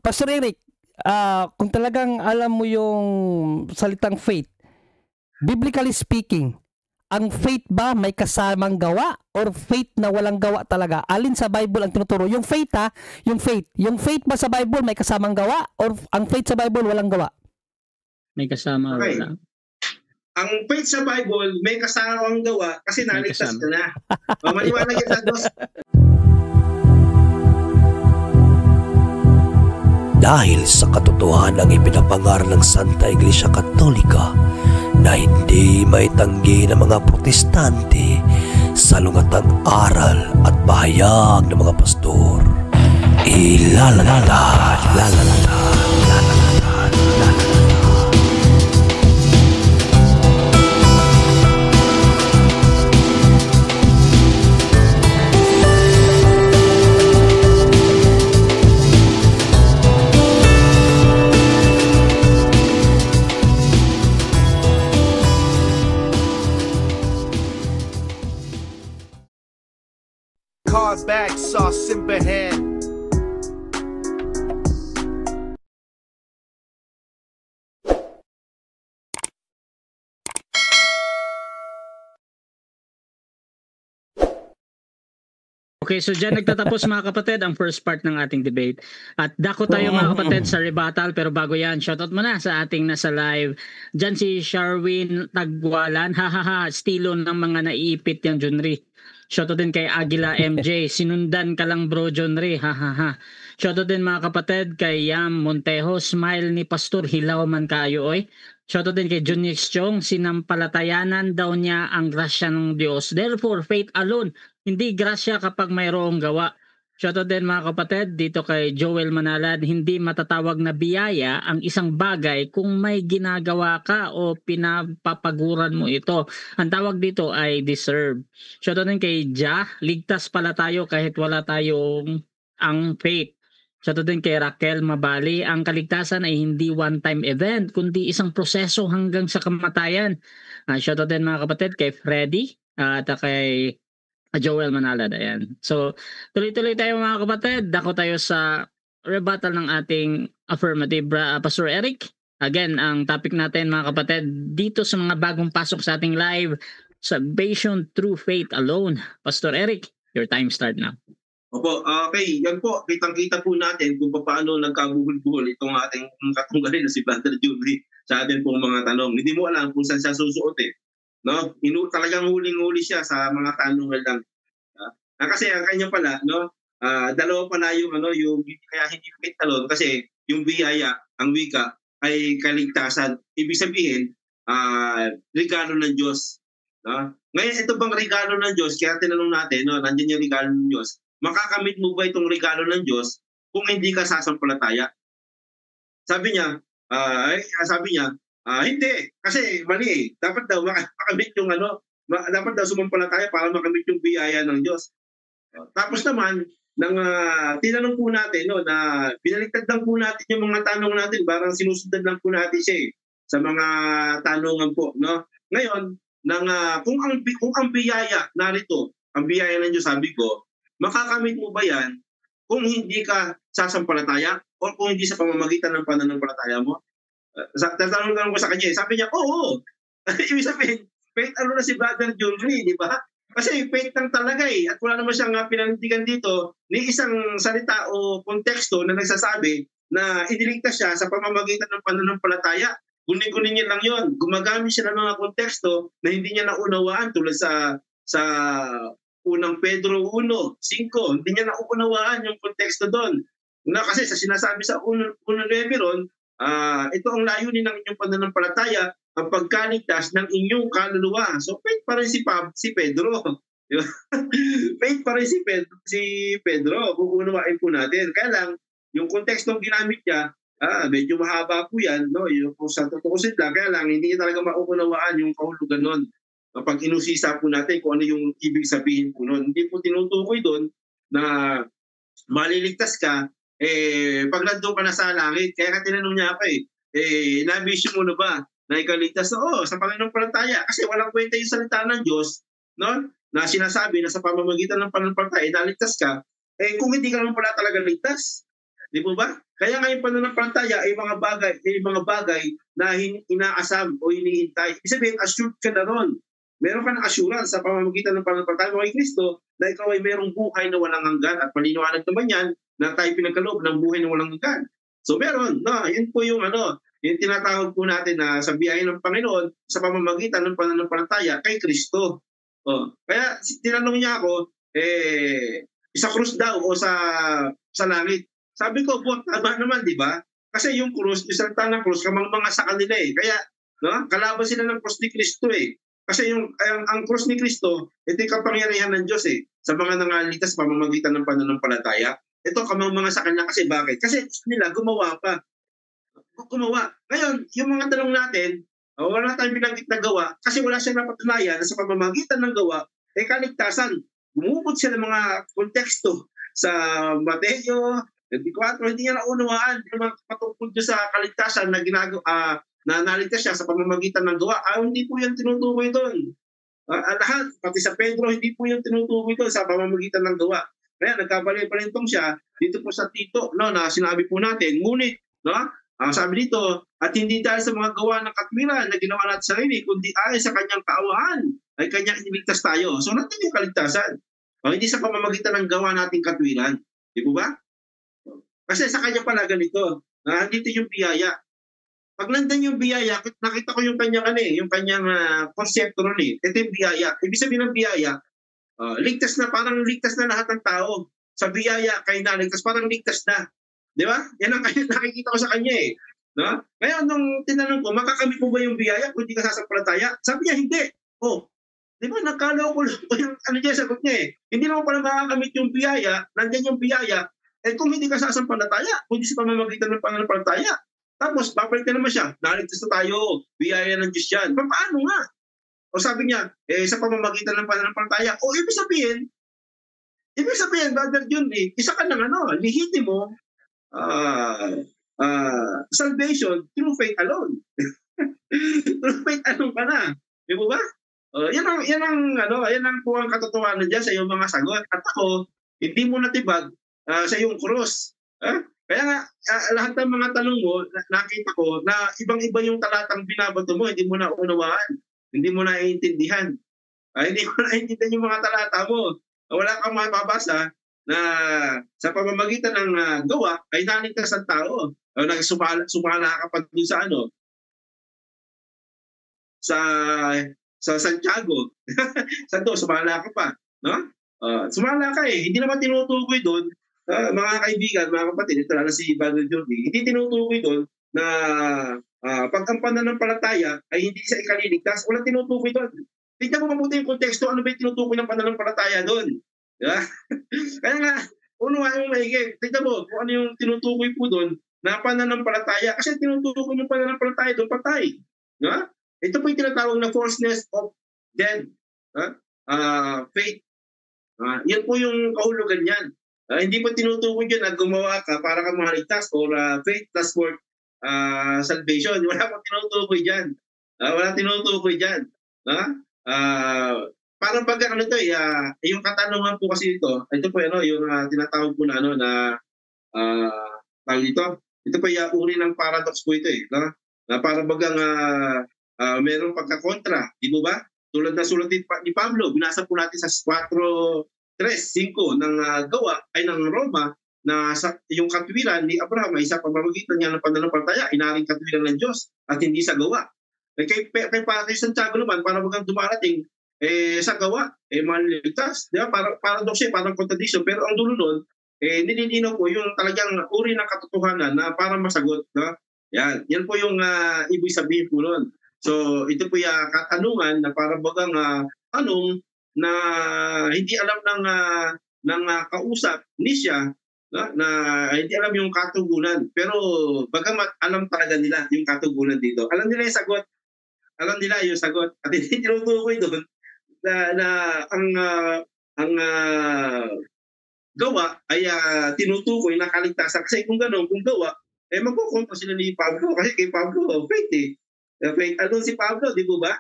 Pastor Eric, kung talagang alam mo yung salitang faith, biblically speaking, ang faith ba may kasamang gawa or faith na walang gawa talaga? Alin sa Bible ang tinuturo? Yung faith yung faith. Yung faith ba sa Bible may kasamang gawa or ang faith sa Bible walang gawa? May kasama Okay. wala. Ang faith sa Bible may kasamang gawa kasi naligtas ka na. Maliwanag yan sa Diyos. Dahil sa katotohanang ipinapangaral ng Santa Iglesia Katolika na hindi maitanggi ng mga protestante sa lungatang aral at pahayag ng mga pastor. Bag sauce Simbahan. Okay, so dyan nagtatapos mga kapatid ang first part ng ating debate. At dako tayo mga kapatid sa rebuttal, pero bago yan, shoutout muna sa ating nasa live. Dyan si Sharwin Tagwalan, estilo ng mga naiipit yung Junri. Shoutout din kay Aguila MJ, sinundan ka lang bro Junri, Shoutout din mga kapatid kay Yam Montejo, smile ni Pastor, hilaw man kayo oy. Shoutout din kay Junix Chong, sinampalatayanan daw niya ang grasya ng Diyos. Therefore, faith alone, hindi grasya kapag mayroong gawa. Shoutout din mga kapatid dito kay Joel Manalad, hindi matatawag na biyaya ang isang bagay kung may ginagawa ka o pinapapaguran mo ito. Ang tawag dito ay deserve. Shoutout din kay Ja, ligtas pala tayo kahit wala tayong ang faith. Shoutout din kay Raquel Mabali, ang kaligtasan ay hindi one-time event kundi isang proseso hanggang sa kamatayan. Shoutout din mga kapatid kay Freddy at kay Joel Manalad, ayan. So, tuloy-tuloy tayo mga kapatid. Dako tayo sa rebuttal ng ating affirmative, Pastor Eric. Again, ang topic natin mga kapatid, dito sa mga bagong pasok sa ating live, salvation through faith alone. Pastor Eric, your time start now. Opo, okay. Yan po, kitang-kita po natin kung paano nagkabuhol-buhol itong ating katunggalin na si Brother Julie sa atin pong mga tanong. Hindi mo alam kung saan siya susuotin. No? Talagang huling-huli siya sa mga tanong lang. Kasi ang kanya pala, no, dalawa pala yung kaya hindi faith alone kasi yung biyaya, ang wika ay kaligtasan. Ibig sabihin, regalo ng Diyos. No? Ngayon, ito bang regalo ng Diyos? Kaya tinanong natin, no, nandiyan yung regalo ng Diyos. Makakamit mo ba itong regalo ng Diyos kung hindi ka sasampalataya? Sabi niya, hindi. Kasi mali eh. Dapat daw makamit yung dapat daw sumampalataya para makamit yung biyaya ng Diyos. Tapos naman, tinanong po natin, no, na binaliktad lang po natin yung mga tanong natin. Parang sinusundan lang po natin siya eh, sa mga tanungan po. No? Ngayon, kung ang biyaya, narito, ang biyaya ng Diyos, sabi ko, makakamit mo ba yan kung hindi ka sasampalataya o kung hindi sa pamamagitan ng pananampalataya mo? Tatanong ko sa kanya, sabi niya, oo. Ibig sabihin, faith na si Brother Julie, di ba? Kasi faith lang talaga eh. At wala naman siyang pinanindigan dito ni isang salita o konteksto na nagsasabi na iniligtas siya sa pamamagitan ng pananampalataya. Guni-guni niya lang yon. Gumagamit siya ng mga konteksto na hindi niya naunawaan tulad sa unang Pedro 1:5. Hindi niya naunawaan yung konteksto doon. Kasi sa sinasabi sa unang ron, ito ang layunin ng inyong pananampalataya, ang pagkaligtas ng inyong kaluluwa. So faith pa rin si Pedro. Faith pa rin si Pedro. Uunawain po natin. Kaya lang, yung kontekstong ginamit niya, medyo mahaba po yan. No? Yung, kung sa totoo sila, kaya lang, hindi niya talaga mauunawaan yung kahulugan nun. Kapag inusisa po natin kung ano yung ibig sabihin po nun. Hindi po tinutukoy doon na maliligtas ka, pag nandun ka na sa langit. Kaya tinanong niya ako na-vision mo na ba na ikaligtas? Oo, sa pananampalataya. Kasi walang kwenta yung salita ng Diyos, no? Na sinasabi na sa pamamagitan ng pananampalataya, naligtas ka. Kung hindi ka naman pala talaga ligtas, Di po ba? Kaya ngayon pananampalataya ay mga bagay na inaasam o hinihintay. Ibig sabihin, assured ka na ron. Meron ka ng assurance sa pamamagitan ng pananampalataya mo kay Kristo na ikaw ay merong buhay na walang hanggan at palinawanag naman yan na tayo pinagkaloob ng buhay na walang hanggan. So meron, yun po yung yung tinatawag po natin na sa biyaya ng Panginoon sa pamamagitan ng pananampalataya kay Kristo. Kaya tinanong niya ako, sa krus daw o sa langit. Sabi ko, tama naman, di ba? Kasi yung krus, yung salita ng krus, kamang-mga sa kanila eh. Kaya, kalaban sila ng krus ni Kristo eh. Kasi ang krus ni Kristo, ito yung kapangyarihan ng Diyos eh. Sa mga nangaligtas pamamagitan ng pananampalataya. Ito kamang-mga sa kanila kasi bakit? Kasi gusto nila gumawa pa. Ngayon, yung mga tanong natin, wala tayong binanggit na gawa kasi wala siyang napatunayan na sa pamamagitan ng gawa, kaligtasan. Bumubot siya ng mga konteksto sa Mateo 24, hindi niya naunawaan yung mga patungkol sa kaligtasan na na naligtas siya sa pamamagitan ng gawa. Hindi po yan tinutukoy doon. Lahat, pati sa Pedro, hindi po yung tinutukoy doon sa pamamagitan ng gawa. Kaya nagkabalay-balintong siya dito po sa Tito, na sinabi po natin, ngunit, sabi dito, at hindi dahil sa mga gawa ng katwiran na ginawa natin sa sarili, kundi ayon sa kanyang kaawaan ay kanyang iniligtas tayo. So natin yung kaligtasan. Hindi sa pamamagitan ng gawa nating katwiran. Di po ba? Kasi sa kanya pala ganito, dito yung biyaya. Pag nandun yung biyaya, nakita ko yung kanyang konsepto ron eh. Ito yung biyaya. Ibig sabihin ng biyaya, parang ligtas na lahat ng tao. Sa biyaya, kayo naligtas, parang ligtas na. Di ba? Yan ang nakikita ko sa kanya eh. No? Ngayon, nung tinanong ko, makakamit mo ba yung biyaya kung hindi ka sasampalataya? Sabi niya, hindi. Di ba, nagkalaw ko lang yung sagot niya eh. Hindi naman pala makakamit yung biyaya, nandyan yung biyaya, kung hindi ka sasampalataya, kung hindi sa pamamagitan ng pananampalataya. Tapos, babalik na naman siya, naligtas na tayo, biyaya ng Diyos yan. Paano nga? O sabi niya, sa pamamagitan ng pananampalataya, ibig sabihin, Brother John, isa ka ng lehitimo, salvation through faith alone. Through faith alone ka na. Di ba ba? Yan ang po ang katotohanan dyan sa iyong mga sagot. At ako, hindi mo natibag sa iyong krus. Kaya nga, lahat ng mga tanong mo, nakita ko na ibang-iba yung talatang binabato mo, hindi mo na unawaan. Hindi mo na iintindihan. Hindi mo na iintindihan yung mga talata mo. Wala kang mababasa na sa pamamagitan ng gawa ay naligtas ang tao. Sumala ka pa dun sa Santiago. Sumala ka pa. No? Sumala ka eh. Hindi naman tinutukoy doon, mga kaibigan, mga kapatid, ito na si Brother Jordi, hindi tinutukoy doon na pag ang pananampalataya ay hindi sa ikaliligtas. Wala tinutukoy doon. Tignan mo mabuti yung konteksto, ano ba yung tinutukoy ng pananampalataya doon? Diba? Kaya nga, unuhan mo maigay. Tignan mo kung ano yung tinutukoy po doon na pananampalataya. Kasi tinutukoy ng pananampalataya doon, patay. Diba? Ito po yung tinatawag na falseness of dead. Faith. Yan po yung kahulugan yan. Hindi po tinutukoy yun na gumawa ka para ka maligtas or faith plus work salvation. Wala po tinutukoy dyan. Wala tinutukoy dyan. Parang pag yung katanungan po kasi ito po yung tinatawag po na tawag dito. Ito po yung uri ng paradox po ito eh. Na parang bagang merong pagkakontra. Di mo ba? Tulad na sulat ni Pablo, binasa po natin sa 4:3-5 ng gawa ay ng Roma na yung katwiran ni Abraham ay sa pamamagitan niya ng pananampalataya, inaring katwiran ng Diyos at hindi sa gawa. Kay Santiago naman, parang bagang dumarating sa gawa, maliligtas. Di ba? Paradox parang contradiction. Pero ang dulo nun, nililinaw po yung talagang uri ng katotohanan na parang masagot. No? Yan po yung ibig sabihin po nun. So, ito po yung katanungan na parang bagang tanong na hindi alam ng kausap ni siya na hindi alam yung katugunan. Pero bagamat alam talaga nila yung katugunan dito. Alam nila yung sagot. Alam nila yung sagot. At hindi tinutukoy doon na ang gawa ay tinutukoy na kaligtasan. Kasi kung gano'n, kung gawa, magkukontra sila ni Pablo. Kasi kay Pablo, faith eh. Faith, ano si Pablo, di ba?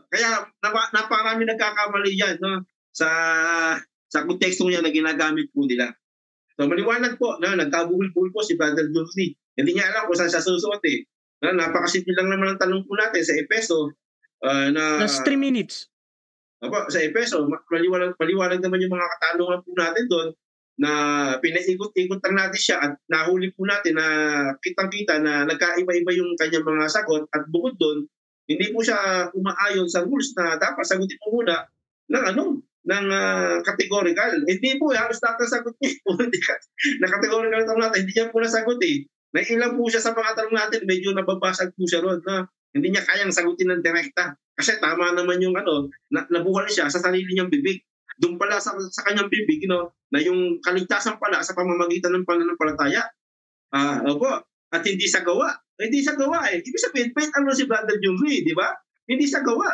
Kaya naparami nagkakamali yan sa konteksto niya na ginagamit po nila. So maliwanag po na nagkabuhol-buhol po si Brother Jeffrey. Hindi niya alam kung saan siya susuot eh. Napakasimple lang naman ang tanong po natin sa Efeso. Last 3 minutes. Sa Efeso, maliwanag naman yung mga katanungan po natin doon na pinaikot-ikot lang natin siya at nahuli po natin na kitang-kita na nagkaiba-iba yung kanyang mga sagot at bukod doon, hindi po siya umaayon sa rules na dapat sagutin mo muna ng categorical. Hindi po, halos lahat ng sagot niya po. Na categorical tanong natin, hindi niya po nasagot eh. Nailang po siya sa mga tanong natin, medyo nababasag po siya ron. Hindi niya kayang sagutin ng direkta. Kasi tama naman yung nabuhal siya sa sarili niyang bibig. Doon pala sa kanyang bibig, na yung kaligtasan pala sa pamamagitan ng pananampalataya. Opo. At hindi sa gawa. Hindi sa gawa eh. Ibig sabihin, faith si Brother Jumri, di ba? Hindi sa gawa.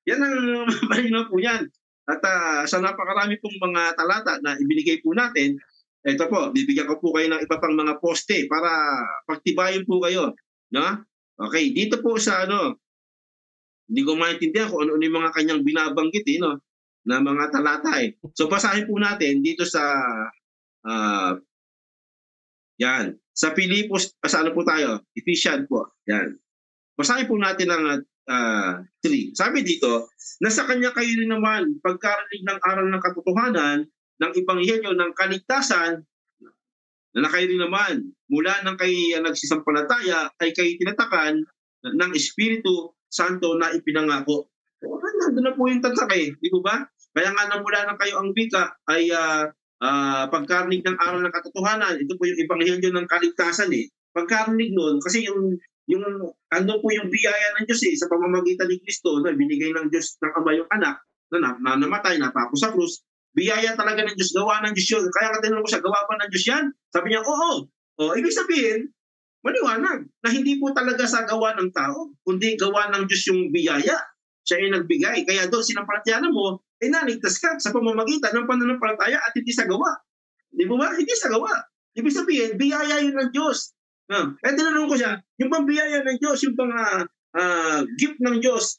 Yan ang malinaw po yan. At sa napakarami pong mga talata na ibinigay po natin, ito po, bibigyan ko po kayo ng iba pang mga poste para pagtibayin po kayo. No? Okay, dito po sa hindi ko maintindihan kung ano yung mga kanyang binabanggit na mga talata eh. So basahin po natin dito sa yan. Sa Filipos, sa po tayo? Ephesians po. Yan. Basahin po natin ang 3. Sabi dito, na sa kanya kayo rin naman pagkarinig ng aral ng katotohanan ng Ebanghelyo ng kaligtasan na kayo rin naman mula nang kayo nagsisampalataya ay kayo tinatakan ng Espiritu Santo na ipinangako. So, nandun na po yung tatsak eh. Di ba? Kaya nga na mula nang kayo ang wika ay pagkarinig ng aral ng katotohanan. Ito po yung Ebanghelyo ng kaligtasan eh. Pagkarinig nun, kasi yung ano po yung biyaya ng Diyos eh, sa pamamagitan ni Kristo, binigay ng Diyos ng Ama yung anak na namatay, napako sa krus. Biyaya talaga ng Diyos, gawa ng Diyos yun. Kaya tinanong ko siya, gawa pa ng Diyos yan? Sabi niya, oo. Ibig sabihin, maliwanag na hindi po talaga sa gawa ng tao, kundi gawa ng Diyos yung biyaya. Siya ay nagbigay. Kaya doon, sinampalataya mo, naligtas ka sa pamamagitan ng pananampalataya at hindi sa gawa. Di ba? Hindi sa gawa. Ibig sabihin, biyaya yun ng Diyos. Kaya tinanong ko siya, yung pang biyaya ng Diyos, yung pang gift ng Diyos,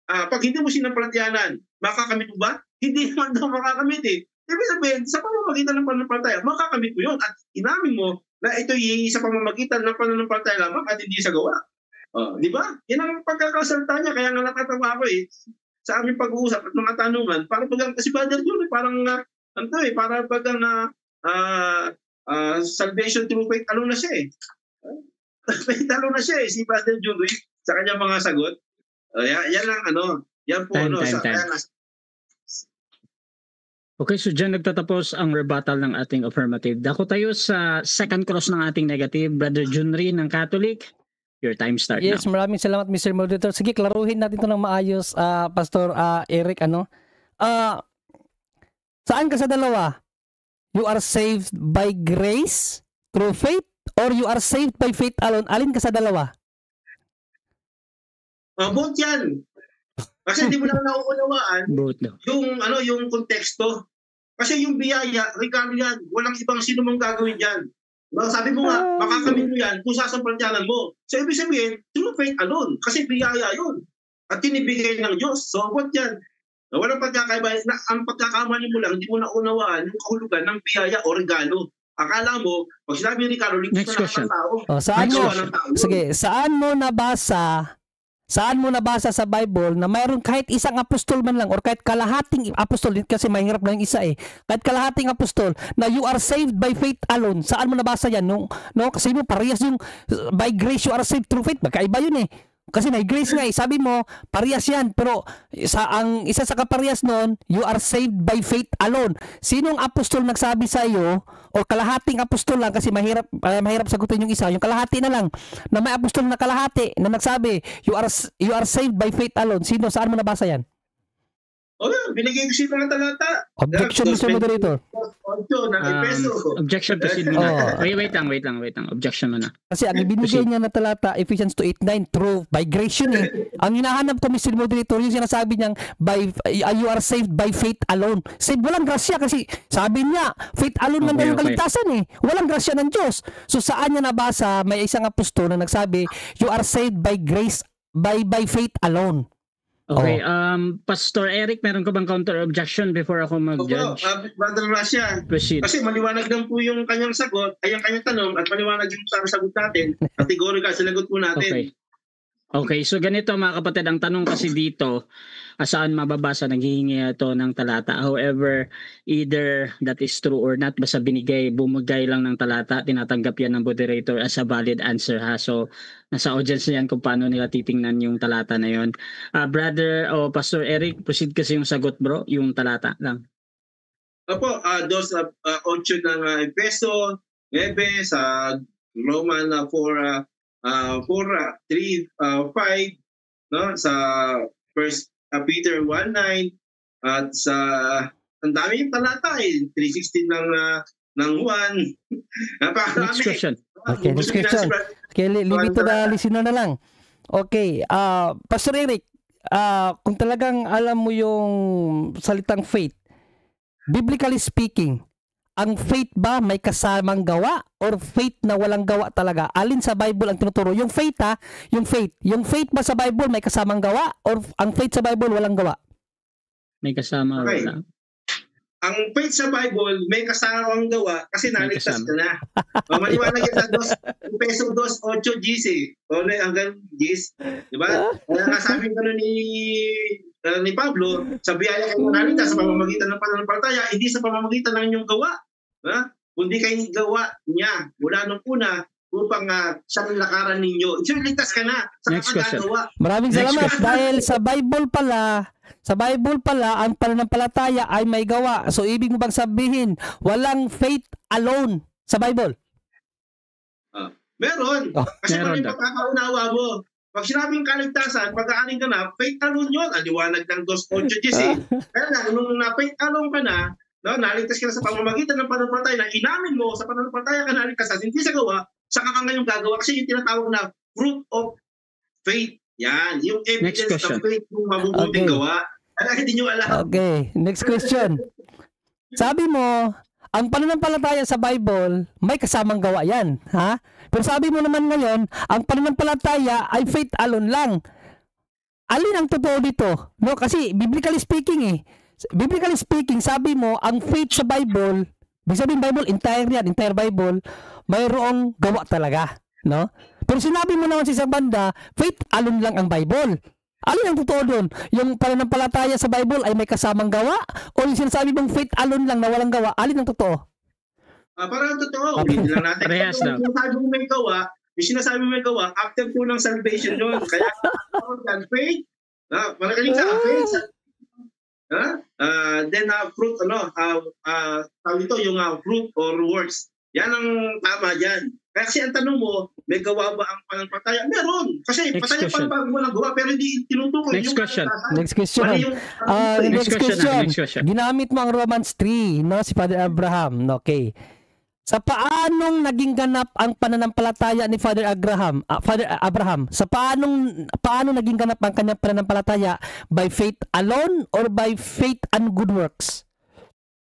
pag hindi mo sinampalatayanan, makakamit mo ba? Hindi naman daw makakamit eh. Ibig sabihin, sa pamamagitan ng pananampalataya, makakamit mo yun at inamin mo na ito sa pamamagitan ng pananampalataya lamang at hindi sa gawa. Di ba? Yan ang pagkakasalta niya, kaya nga natatawa ako eh sa aming pag-uusap at mga tanungan. Parang kasi Brother Jun, parang parang bagang salvation through faith, na siya eh. Faith na siya eh, si Brother Jun sa kanyang mga sagot. Yan lang yan po time. Okay, so dyan nagtatapos ang rebuttal ng ating affirmative. Dako tayo sa second cross ng ating negative. Brother Junri ng Catholic, your time start now. Yes, maraming salamat Mr. Moderator. Sige, klaruhin natin ito ng maayos, Pastor Eric. Saan ka sa dalawa? You are saved by grace through faith or you are saved by faith alone? Alin ka sa dalawa? Both yan. Kasi hindi mo lang nauunawaan yung konteksto. Kasi yung biyaya, regalo yan. Walang ibang sino mong gagawin dyan. Sabi mo nga, makakamit mo yan kung sasampalatayanan mo. So ibig sabihin, through faith alone. Kasi biyaya yun. At tinibigay ng Diyos. So what yan? Walang pagkakaiba. Ang pagkakamali mo lang, hindi mo naunawaan yung kahulugan ng biyaya o regalo. Akala mo, pag sinabi ni Carol, next question. Saan mo nabasa sa Bible na mayroon kahit isang apostol man lang or kahit kalahating apostol, kasi mahirap na yung isa eh, kahit kalahating apostol na you are saved by faith alone? Saan mo nabasa yan? Kasi mo parehas yung by grace you are saved through faith. Magkaiba yun eh. Kasi may grace nga eh. Sabi mo, parehas yan. Pero ang isa sa kaparehas nun, you are saved by faith alone. Sinong apostol nagsabi sa iyo o kalahating apostol lang, kasi mahirap sagutin yung isa, yung kalahati na lang, na may apostol na kalahati na nagsabi, you are saved by faith alone. Saan mo nabasa yan? Binigay ko siya mga talata. Objection, Mr. Moderator. Objection to sin muna. Wait lang. Objection muna. Kasi ang ibinigay niya na talata, Ephesians 2:8-9, true, by grace yun eh. Ang hinahanap ko, Mr. Moderator, yung sinasabi niyang, you are saved by faith alone. Saved, walang grasya kasi sabi niya, faith alone lang daw yung kaligtasan eh. Walang grasya ng Diyos. So saan niya nabasa, may isang apostol na nagsabi, you are saved by grace, by faith alone. Okay, Pastor Eric, meron ka bang counter objection before ako mag-judge? Brother Russia, Proceed. kasi maliwanag lang po yung kanyang sagot, ay yung kanyang tanong, at maliwanag yung sagot natin. Categorical, sinagot po natin. Okay, so ganito mga kapatid, ang tanong kasi dito, saan mababasa, naghihingi ito ng talata. However, either that is true or not, basta bumigay lang ng talata, tinatanggap yan ng moderator as a valid answer ha. So, nasa audience na yan kung paano nila titingnan yung talata na yon. Brother o Pastor Eric, proceed kasi yung sagot bro, yung talata lang. Opo, 8 ng Efeso, 9 sa Roman 4, 3, 5, no? Sa 1 Peter 1:9 at sa ang dami yung talata 3:16 ng 1. Next question. Okay, next question. Okay, limit to the listener na lang. Okay, Pastor Eric, kung talagang alam mo yung salitang faith, biblically speaking, ang faith ba may kasamang gawa or faith na walang gawa talaga? Alin sa Bible ang tinuturo? Yung faith ha, yung faith. Yung faith ba sa Bible may kasamang gawa or ang faith sa Bible walang gawa? May kasama okay. Wala. Ang faith sa Bible may kasamang gawa kasi naligtas ka na. Maliwanag yan sa Efeso 2:8 GC. O hanggang GC. Diba? Kaya nga sabi ko ni Pablo, sa biyaya kayo naligtas sa pamamagitan ng pananampalataya, hindi sa pamamagitan ng inyong gawa. Kundi kayo gawa niya mula nung una upang siyang lakaran ninyo. So, ligtas ka na sa kakagawa. Maraming salamat dahil sa Bible pala, ang pananampalataya ay may gawa. So, ibig mo bang sabihin, walang faith alone sa Bible? Meron. Kasi meron pagkakaunawa mo. Pag sinabing kaligtasan, pag-aaning ka na, faith alone yun. Aliwanag ng 2:8 GC. Kaya lang, nung na-faith alone ka na, no, naligtas ka na sa pamamagitan ng pananampalataya na inamin mo sa pananampalataya ka naligtas at hindi sa gawa, saka ka ngayong gagawa kasi yung tinatawag na fruit of faith. Yan, yung evidence of faith yung mabubuting gawa. Kaya hindi nyo alam. Okay, next question. Sabi mo, ang pananampalataya sa Bible, may kasamang gawa yan. Ha? Pero sabi mo naman ngayon, ang pananampalataya ay faith alone lang. Alin ang totoo dito? No, kasi biblically speaking sabi mo, ang faith sa Bible, ibig sabihin Bible, entire Bible, mayroong gawa talaga. No? Pero sinabi mo naman sa isang banda, faith alone lang ang Bible. Alin ang totoo doon? Yung pananampalataya sa Bible ay may kasamang gawa? O yung sinasabi mong faith alone lang na walang gawa? Alin ang totoo? Parang totoo. Hindi lang natin. Yung sinasabi mo may gawa, after po ng salvation yun. Kaya, faith, malagaling sa faith, then fruit tawag ito yung fruit or works. Yan ang tama dyan. Kaya kasi ang tanong mo, may gawa ba ang pananampalataya? Meron. Kasi pataya pa mo ng gawa pero hindi tinutukoy. Next question. Next question. Ginamit mo ang Romans 3, no, si Father Abraham. Okay. Sa paanong naging ganap ang pananampalataya ni Father Abraham? Sa paano naging ganap ang kanyang pananampalataya? By faith alone or by faith and good works?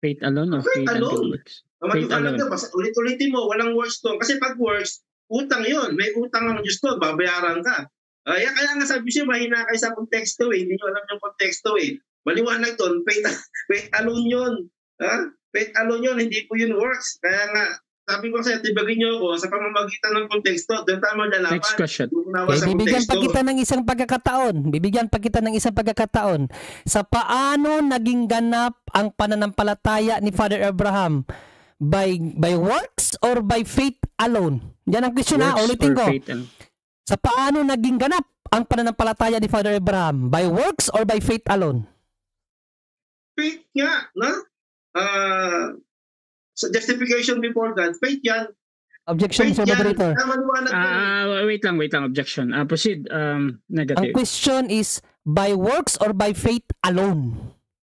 Faith alone or faith and good works? Faith alone. Ulit-ulitin mo, walang works to. Kasi pag works, utang yun. May utang ng Diyos to, babayaran ka. Kaya nga sabi siya, mahina kayo sa konteksto Hindi nyo alam yung konteksto Maliwanag doon, faith alone yun. Faith alone yun, hindi po yun works. Kaya nga, sabi ko sa'yo, tibagin nyo ako sa pamamagitan ng konteksto. Doon tayo magdalaman. Next question. Bibigyan pa kita ng isang pagkakataon. Sa paano naging ganap ang pananampalataya ni Father Abraham? By works or by faith alone? Yan ang question ulitin ko. Sa paano naging ganap ang pananampalataya ni Father Abraham? By works or by faith alone? Faith nga, no? So justification before God, faith yan. Objection, Sir Moderator. Wait lang, objection. Proceed, negative. Ang question is, by works or by faith alone?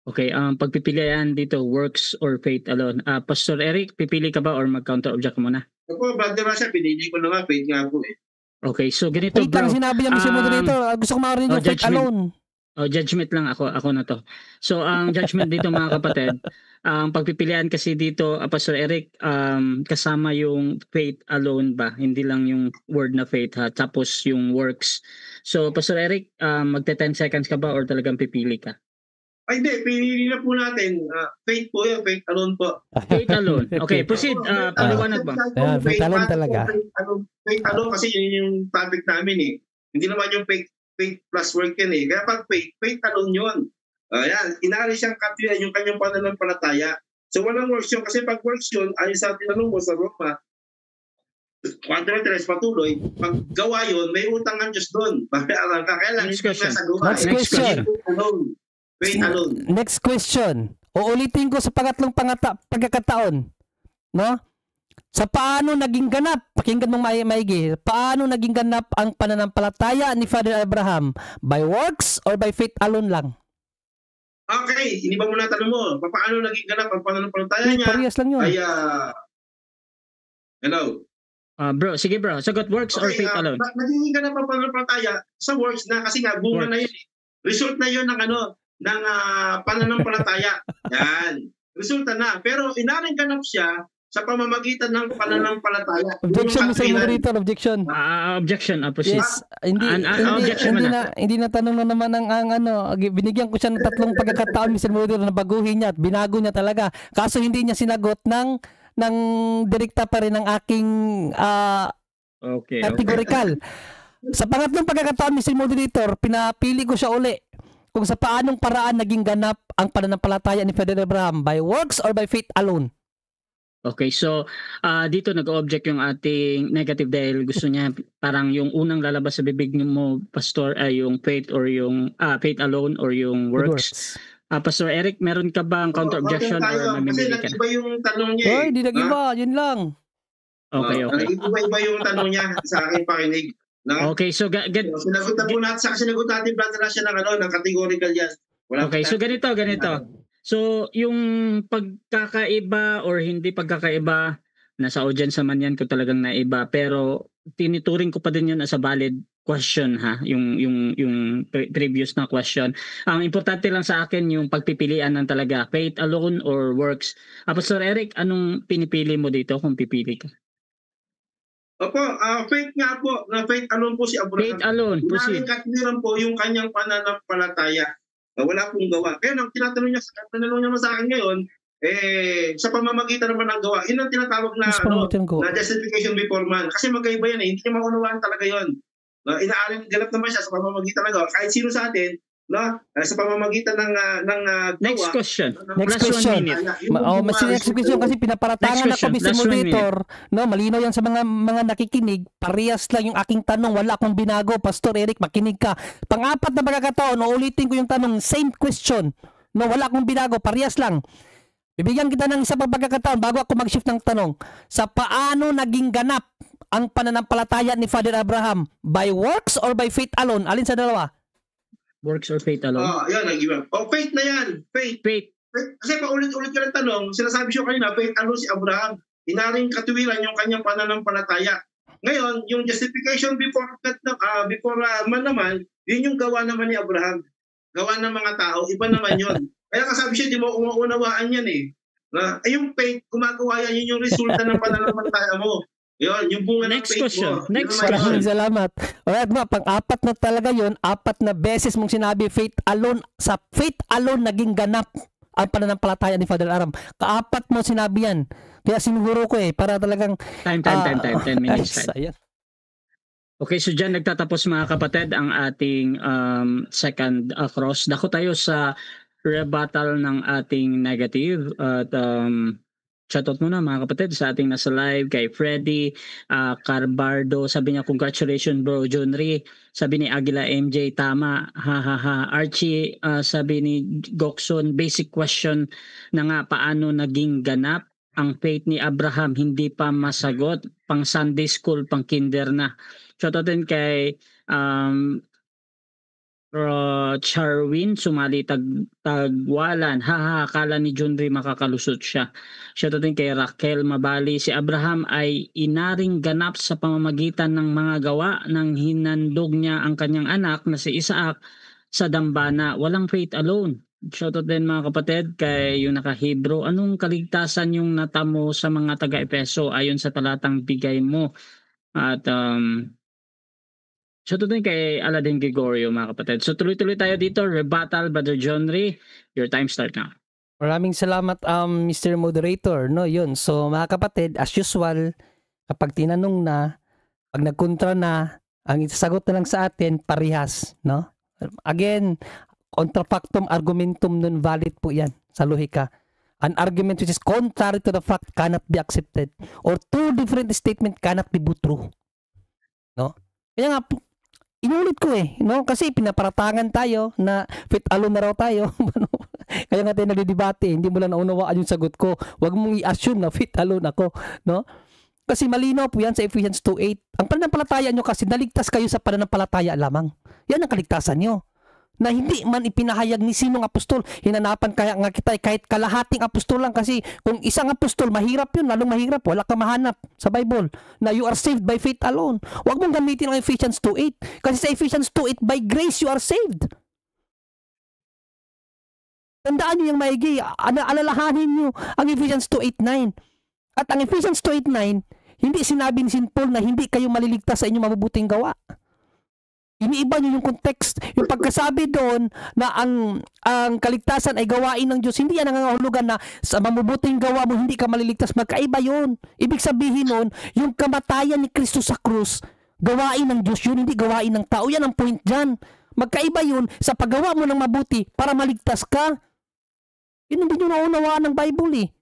Okay, pagpipilian dito, works or faith alone. Pastor Eric, pipili ka ba or mag-counter object muna? Ako, Brother Rasha, pinili ko na nga, faith nga po Okay, so ganito faith lang sinabi niya, Mr. Moderator. Gusto ko makarinig yung faith alone. judgment lang ako na to. So ang judgment dito mga kapatid, ang pagpipilian kasi dito, Pastor Eric, kasama yung faith alone ba? Hindi lang yung word na faith ha, tapos yung works. So Pastor Eric, magte-10 seconds ka ba or talagang pipili ka? Ay, hindi. Pinili na po natin. Faith po yun. Faith alone po. Faith alone. Okay, proceed. Paliwanag ba? Faith alone talaga. Faith alone kasi yun yung topic namin eh. Hindi naman yung faith plus work yan eh. Kaya pag faith alone yun. Ayan, inaalis siyang katwiran yung kanyang pananampalataya. So walang works yun. Kasi pag works yun, ayon sa tinanong mo sa Roma, 4:3 patuloy, pag gawa yun, may utang ang Diyos doon. Kaya lang, Next question. Next question. Faith alone. Next question. Uulitin ko sa pangatlong pagkakataon. No? Sa paano naging ganap, pakinggan mong maigi, paano naging ganap ang pananampalataya ni Father Abraham? By works or by faith alone lang? Okay, hindi ba muna tanong mo, paano naging ganap ang pananampalataya niya? Parehas lang yun. Ay, hello? Bro, sige bro, sagot works or faith alone? Naging ganap ang pananampalataya sa works na kasi nga bunga na yun. Result na yun ng ng pananampalataya. Yan. Resulta na. Pero inaring ganap siya sa pamamagitan ng pananampalataya. Objection, Mr. Moderator, objection. Objection, proceed. Yes, hindi na tanong na naman ang binigyan ko siya ng 3 pagkakataon, Mr. Moderator, na baguhin niya at binago niya talaga. Kaso hindi niya sinagot ng direkta pa rin ng aking categorical. Sa pangatlong pagkakataon, Mr. Moderator, pinapili ko siya uli kung sa paanong paraan naging ganap ang pananampalataya ni Father Abraham, by works or by faith alone. Okay, so dito nag-object yung ating negative dahil gusto niya parang yung unang lalabas sa bibig mo, Pastor, ay yung faith or yung faith alone or yung works. Pastor Eric, meron ka ba ang counter-objection or mamimili ka? Kasi nag-iba yung tanong niya eh. Hindi nag-iba, yun lang. Okay. Nag-iba yung tanong niya sa aking pakinig. Okay, so sinagot na po natin, sinagot natin brother na siya ng categorical yan. Okay, so ganito. So yung pagkakaiba or hindi pagkakaiba, nasa audience naman yan kung talagang naiba, pero tinituring ko pa din yun as a valid question ha, yung previous na question. Ang importante lang sa akin yung pagpipilian ng talaga, faith alone or works. Pastor Eric, anong pinipili mo dito kung pipili ka? Opo, faith nga po, na faith alone po si Abraham. Faith alone, proceed. Katwiran po yung kanyang pananampalataya. Wala pong gawa. Kaya nang tinatanong niya sa akin ngayon, sa pamamagitan naman ng gawa, yun ang tinatawag na justification before man. Kasi magkaiba yan hindi niya maunawaan talaga yun. Inaaring ganap naman siya sa pamamagitan ng gawa. Kahit sino sa atin, sa pamamagitan ng gawa. Next question. Next question. Next question kasi pinaparatangan ako, Mr. Moderator. Malinaw yan sa mga nakikinig. Parehas lang yung aking tanong. Wala akong binago. Pastor Eric, makinig ka. Pang-apat na pagkakataon, uulitin ko yung tanong. Same question. Wala akong binago. Parehas lang. Bibigyan kita ng isa pang pagkakataon bago ako mag-shift ng tanong. Sa paano naging ganap ang pananampalataya ni Father Abraham? By works or by faith alone? Alin sa dalawa? Works or faith alone? Yan, nag-iba. Faith na yan. Faith. Kasi paulit-ulit ka ng tanong, sinasabi siya kanina, faith alone si Abraham. Inaring katuwiran yung kanyang pananampalataya. Ngayon, yung justification before man naman, yun yung gawa naman ni Abraham. Gawa ng mga tao, iba naman yun. Kaya kasabi siya, di mo umaunawaan yan eh. Yung faith, gumagawa yan, yun yung resulta ng pananampalataya mo. Yun, yung bunga ng faith question. mo. Next question. Maraming salamat. Alright pang-apat na talaga yun, 4 na beses mong sinabi faith alone. Sa faith alone naging ganap ang pananampalataya ni Father Abraham. Ka-4 mo sinabi yan. Kaya sinuguro ko para talagang time 10 minutes time. Okay, so dyan nagtatapos mga kapatid ang ating second cross. Dako tayo sa rebuttal ng ating negative at shoutout muna mga kapatid sa ating nasa live kay Freddy Carbardo, sabi niya congratulations bro Junri, sabi ni Aguila MJ tama Archie, sabi ni Gokson basic question na nga paano naging ganap ang faith ni Abraham, hindi pa masagot, pang Sunday school, pang kinder na. Shoutout din kay Charwin, sumali tagwalan. Akala ni Junri makakalusot siya. Shoutout din kay Raquel Mabali. Si Abraham ay inaring ganap sa pamamagitan ng mga gawa nang hinandog niya ang kanyang anak na si Isaac sa dambana. Walang faith alone. Shoutout din mga kapatid kay yung naka-Hebrew. Anong kaligtasan yung natamo sa mga taga-Epeso ayon sa talatang bigay mo? At shoutout din kay Aladdin Gregorio mga kapatid. So tuloy-tuloy tayo dito. Rebuttal, Brother John Ray. Your time start now. Maraming salamat Mr. Moderator, no? Yun. So mga kapatid, as usual, kapag tinanong na, pag nagkontra na, ang isasagot na lang sa atin parehas, no? Again, contra factum argumentum non valid po 'yan sa lohika. An argument which is contrary to the fact cannot be accepted, or two different statement cannot be true. No? Kaya nga inulit ko no? Kasi pinaparatangan tayo na faith alone na raw tayo. Kaya nga tayo nagdidebate, hindi mo lang naunawaan yung sagot ko. Huwag mong i-assume na faith alone ako, no? Kasi malinaw po yan sa Ephesians 2:8. Ang pananampalataya nyo kasi naligtas kayo sa pananampalataya lamang. Yan ang kaligtasan nyo. Na hindi man ipinahayag ni sinong apostol. Hinanapan kaya nga kita kahit kalahating apostol lang, kasi kung isang apostol, mahirap yun, lalong mahirap. Wala ka mahanap sa Bible na you are saved by faith alone. Huwag mong gamitin ang Ephesians 2:8. Kasi sa Ephesians 2:8, by grace you are saved. Tandaan nyo yung maigi. Alalahanin nyo ang Ephesians 2:8-9. At ang Ephesians 2:8-9, hindi sinabi ni St. Paul na hindi kayo maliligtas sa inyong mabubuting gawa. Iniiba nyo yung context. Yung pagkasabi doon na ang kaligtasan ay gawain ng Diyos, hindi yan nangangahulugan na sa mabubuting gawa mo hindi ka maliligtas. Magkaiba yun. Ibig sabihin nun, yung kamatayan ni Kristo sa krus, gawain ng Diyos yun, hindi gawain ng tao. Yan ang point dyan. Magkaiba yun sa paggawa mo ng mabuti para maligtas ka. Yun hindi nyo naunawaan ng Bible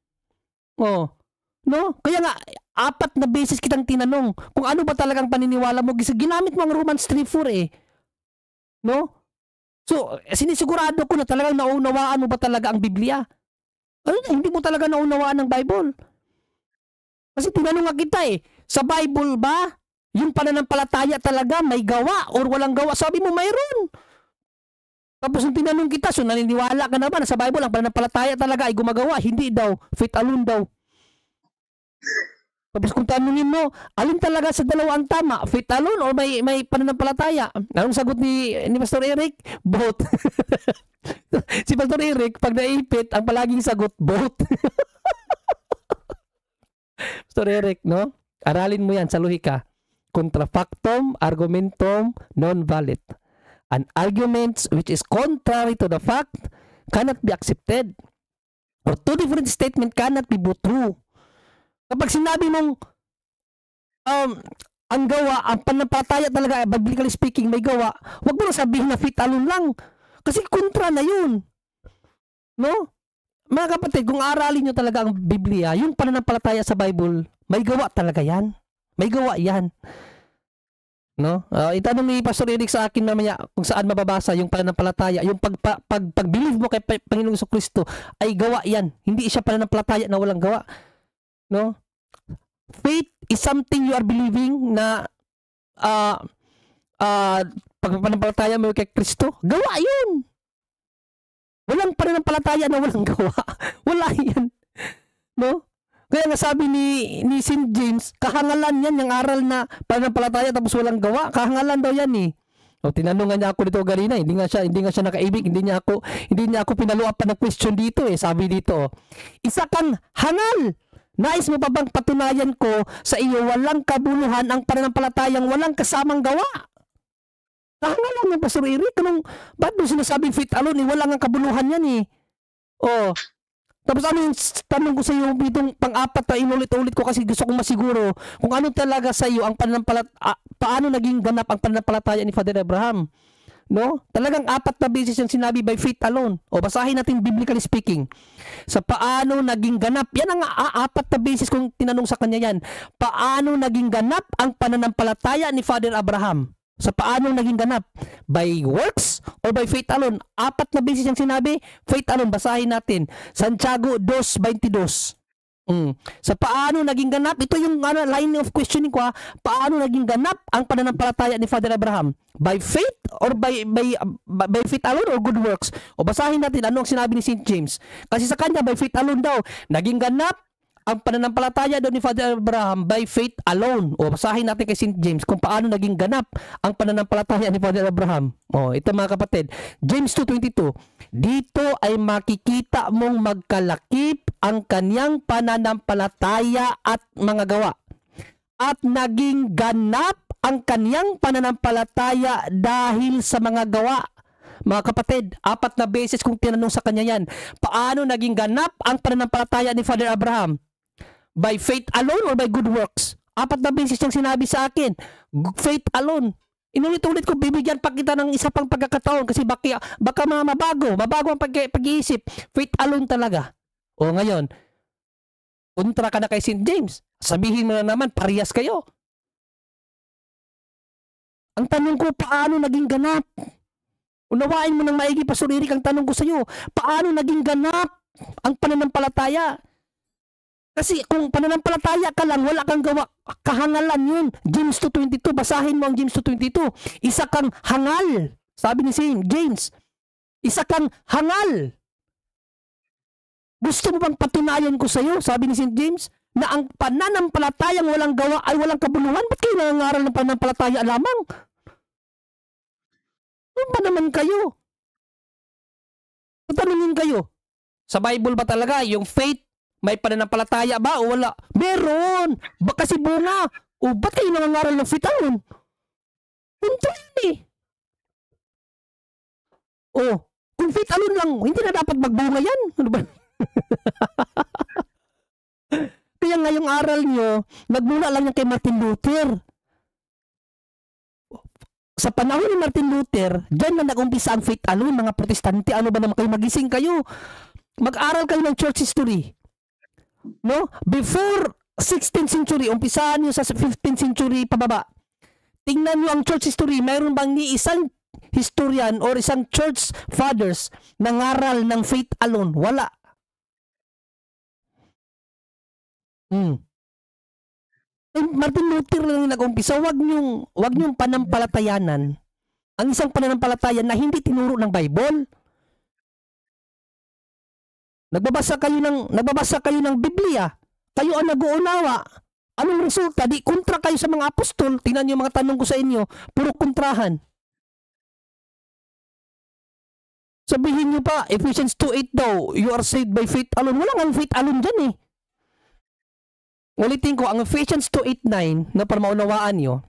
Oh. No? Kaya nga, 4 na beses kitang tinanong kung ano ba talagang paniniwala mo. Ginamit mo ang Romans 3:4 No? So, sinisigurado ko na talagang naunawaan mo ba talaga ang Biblia. Ano na, hindi mo talaga naunawaan ang Bible. Kasi tinanong nga kita sa Bible ba, yung pananampalataya talaga may gawa or walang gawa? Sabi mo, mayroon. Tapos nung tinanong kita, so naniniwala ka na ba na sa Bible ang pananampalataya talaga ay gumagawa? Hindi daw. Faith alone daw. Tapos kung tanungin mo, alin talaga sa dalawa ang tama? Faith alone or may pananampalataya? Anong sagot ni Pastor Eric? Both. Si Pastor Eric, pag naipit, ang palaging sagot, both. Pastor Eric, no? Aralin mo yan sa lohika. Contra factum, argumentum, non-valid. An argument which is contrary to the fact cannot be accepted. Or two different statement cannot be both true. Kapag sinabi mong ang gawa, ang pananampalataya talaga, biblically speaking, may gawa, huwag mo na sabihin na faith alone lang. Kasi kontra na yun. No? Mga kapatid, kung aralin nyo talaga ang Biblia, yung pananampalataya sa Bible, may gawa talaga yan. May gawa yan. No? Itanong ni Pastor Eric sa akin mamaya kung saan mababasa yung pananampalataya, yung pag-believe mo kay Panginoong Jesucristo ay gawa yan. Hindi siya pananampalataya na walang gawa. No? Faith is something you are believing na pagpapanampalataya mo kay Kristo. Gawa yun. Walang pananampalataya na walang gawa. Wala yan. No? Kaya nga sabi ni St. James, kahangalan yan, yung aral na pananampalataya tapos walang gawa. Kahangalan daw yan O, tinanungan niya ako dito kanina, hindi nga siya nakaibig, hindi niya ako pinaluapan ng question dito Sabi dito, isa kang hangal. Nais mo pa bang patunayan ko sa iyo walang kabuluhan ang pananampalatayang walang kasamang gawa? Kahangalan ng Pastor Eric. Ba't mo sinasabing faith alone? Walang ang kabuluhan yan Tapos ano yung tanong ko sa iyo itong pang-apat na inulit-ulit ko kasi gusto kong masiguro kung ano talaga sa iyo ang paano naging ganap ang pananampalataya ni Father Abraham. No? Talagang 4 na beses yung sinabi by faith alone. O basahin natin biblically speaking. Sa paano naging ganap, yan ang 4 na beses kung tinanong sa kanya yan. Paano naging ganap ang pananampalataya ni Father Abraham? Sa paano naging ganap? By works or by faith alone? 4 na beses yung sinabi, faith alone. Basahin natin. Santiago 2:22. Sa paano naging ganap, ito yung line of questioning ko paano naging ganap ang pananampalataya ni Father Abraham? By faith or by faith alone or good works? O basahin natin ano ang sinabi ni St. James. Kasi sa kanya by faith alone daw naging ganap ang pananampalataya daw ni Father Abraham by faith alone. O basahin natin kay St. James kung paano naging ganap ang pananampalataya ni Father Abraham. O ito mga kapatid, James 2:22. Dito ay makikita mong magkalakip ang kanyang pananampalataya at mga gawa. At naging ganap ang kanyang pananampalataya dahil sa mga gawa. Mga kapatid, 4 na beses kung tinanong sa kanya yan, paano naging ganap ang pananampalataya ni Father Abraham? By faith alone or by good works? 4 na beses niyang sinabi sa akin, faith alone. Inulit-ulit ko, bibigyan pa kita ng isa pang pagkakataon kasi baka mabago ang pag-iisip. Faith alone talaga. O ngayon, kontra ka na kay St. James. Sabihin mo na naman, parehas kayo. Ang tanong ko, paano naging ganap? Unawain mo ng maigi, Pastor Eric, ang tanong ko sa iyo, paano naging ganap ang pananampalataya? Kasi kung pananampalataya ka lang, wala kang gawa, kahangalan yun. James 2:22, basahin mo ang James 2:22. Isa kang hangal. Sabi ni St. James, isa kang hangal. Gusto mo bang patunayan ko sa iyo, sabi ni St. James, na ang pananampalatayang walang gawa ay walang kabuluhan? Ba't kayo nangangaral ng pananampalataya lamang? Ano ba naman kayo? Tatanungin kayo, sa Bible ba talaga yung faith, may pananampalataya ba o wala? Meron! Ba kasi bunga? O ba't kayo nangangaral ng faith alone? Punto yun eh. O, kung faith alone lang, hindi na dapat magbunga yan. Ano ba? Kaya ngayong aral nyo, nagmula lang yan kay Martin Luther. Sa panahon ni Martin Luther, dyan na nag-umpisa ang faith alone, mga protestante. Ano ba naman kayo? Magising kayo. Mag-aral kayo ng church history. No? Before 16th century, umpisaan nyo sa 15th century pababa. Tingnan nyo ang church history. Mayroon bang ni isang historian or isang church fathers na ngaral ng faith alone? Wala. Martin Luther lang nag-umpisa, wag niyong panampalatayanan ang isang pananampalataya na hindi tinuro ng Bible. Nagbabasa kayo ng Biblia. Kayo ang nag-uunawa. Anong resulta? Di kontra kayo sa mga apostol. Tingnan niyo mga tanong ko sa inyo, puro kontrahan. Sabihin niyo pa, Ephesians 2:8 daw, you are saved by faith alone. Wala nga faith alone dyan eh. Ulitin ko, ang Ephesians 2:8-9 na para maunawaan nyo,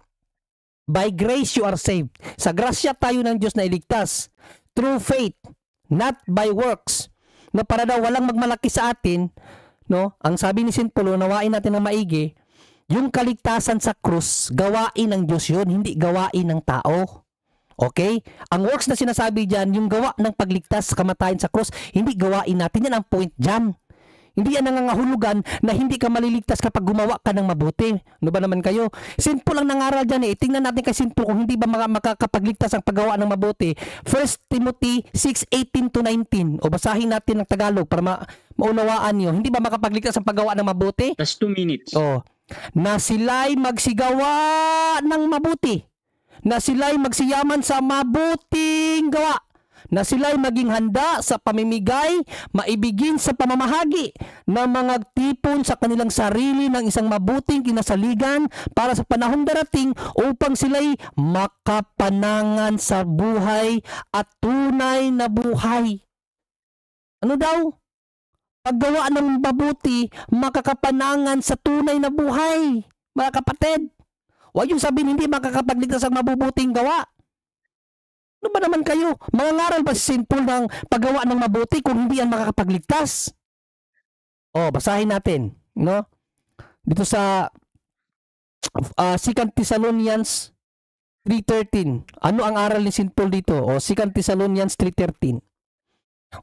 by grace you are saved. Sa grasya tayo ng Diyos na iligtas. Through faith, not by works. Na para daw walang magmalaki sa atin, no? Ang sabi ni St. Paul, unawain natin ng maigi, yung kaligtasan sa krus, gawain ng Diyos yun, hindi gawain ng tao. Okay? Ang works na sinasabi dyan, yung gawa ng pagligtas sa kamatayan sa krus, hindi gawain natin. Yan ang point dyan. Hindi yan nangangahulugan na hindi ka maliligtas kapag gumawa ka ng mabuti. Ano ba naman kayo? Simple lang nangaral dyan eh. Tingnan natin kay Simple kung hindi ba makakapagligtas ang paggawa ng mabuti. 1 Timothy 6:18-19. O basahin natin ng Tagalog para maunawaan nyo. Hindi ba makapagligtas ang paggawa ng mabuti? That's 2 minutes. O, na sila'y magsigawa ng mabuti. Na sila'y magsiyaman sa mabuting gawa. Na sila'y maging handa sa pamimigay, maibigin sa pamamahagi, na mga tipon sa kanilang sarili ng isang mabuting kinasaligan para sa panahong darating upang sila'y makapanangan sa buhay at tunay na buhay. Ano daw? Paggawa ng mabuti, makakapanangan sa tunay na buhay. Mga kapatid, huwag yung sabihin hindi makakapagligtas ang mabubuting gawa. Ano ba naman kayo? Mangangaral ba si St. Paul ng paggawa ng mabuti kung hindi yan makakapagligtas? O, basahin natin. No? Dito sa 2 Thessalonians 3:13. Ano ang aral ni St. Paul dito? O, 2 Thessalonians 3:13.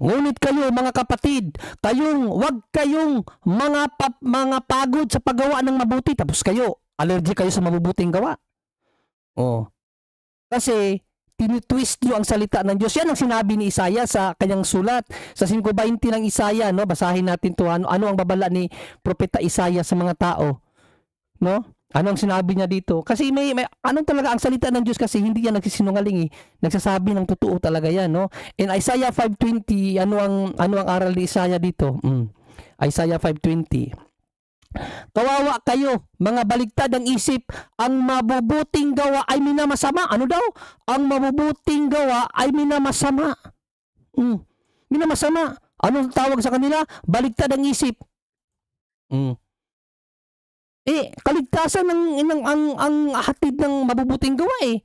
Ngunit kayo mga kapatid, wag kayong mga pagod sa paggawa ng mabuti. Tapos kayo, allergic kayo sa mabubuting gawa. O, kasi tinitwist nyo ang salita ng Diyos. Yan ang sinabi ni Isaiah sa kanyang sulat. Sa 5:20 ng Isaiah, no? Basahin natin to. Ano ang babala ni Propeta Isaiah sa mga tao? No? Ano ang sinabi niya dito? Kasi may anong talaga ang salita ng Diyos kasi hindi yan nagsisinungaling eh. Nagsasabi ng totoo talaga yan, no? In Isaiah 5:20, ano ang aral ni Isaiah dito? Isaiah 5:20. Kawawa kayo, mga baligtad ang isip. Ang mabubuting gawa ay minamasama. Ano daw? Ang mabubuting gawa ay minamasama. Minamasama. Anong tawag sa kanila? Baligtad ang isip. Kaligtasan ang hatid ng mabubuting gawa eh.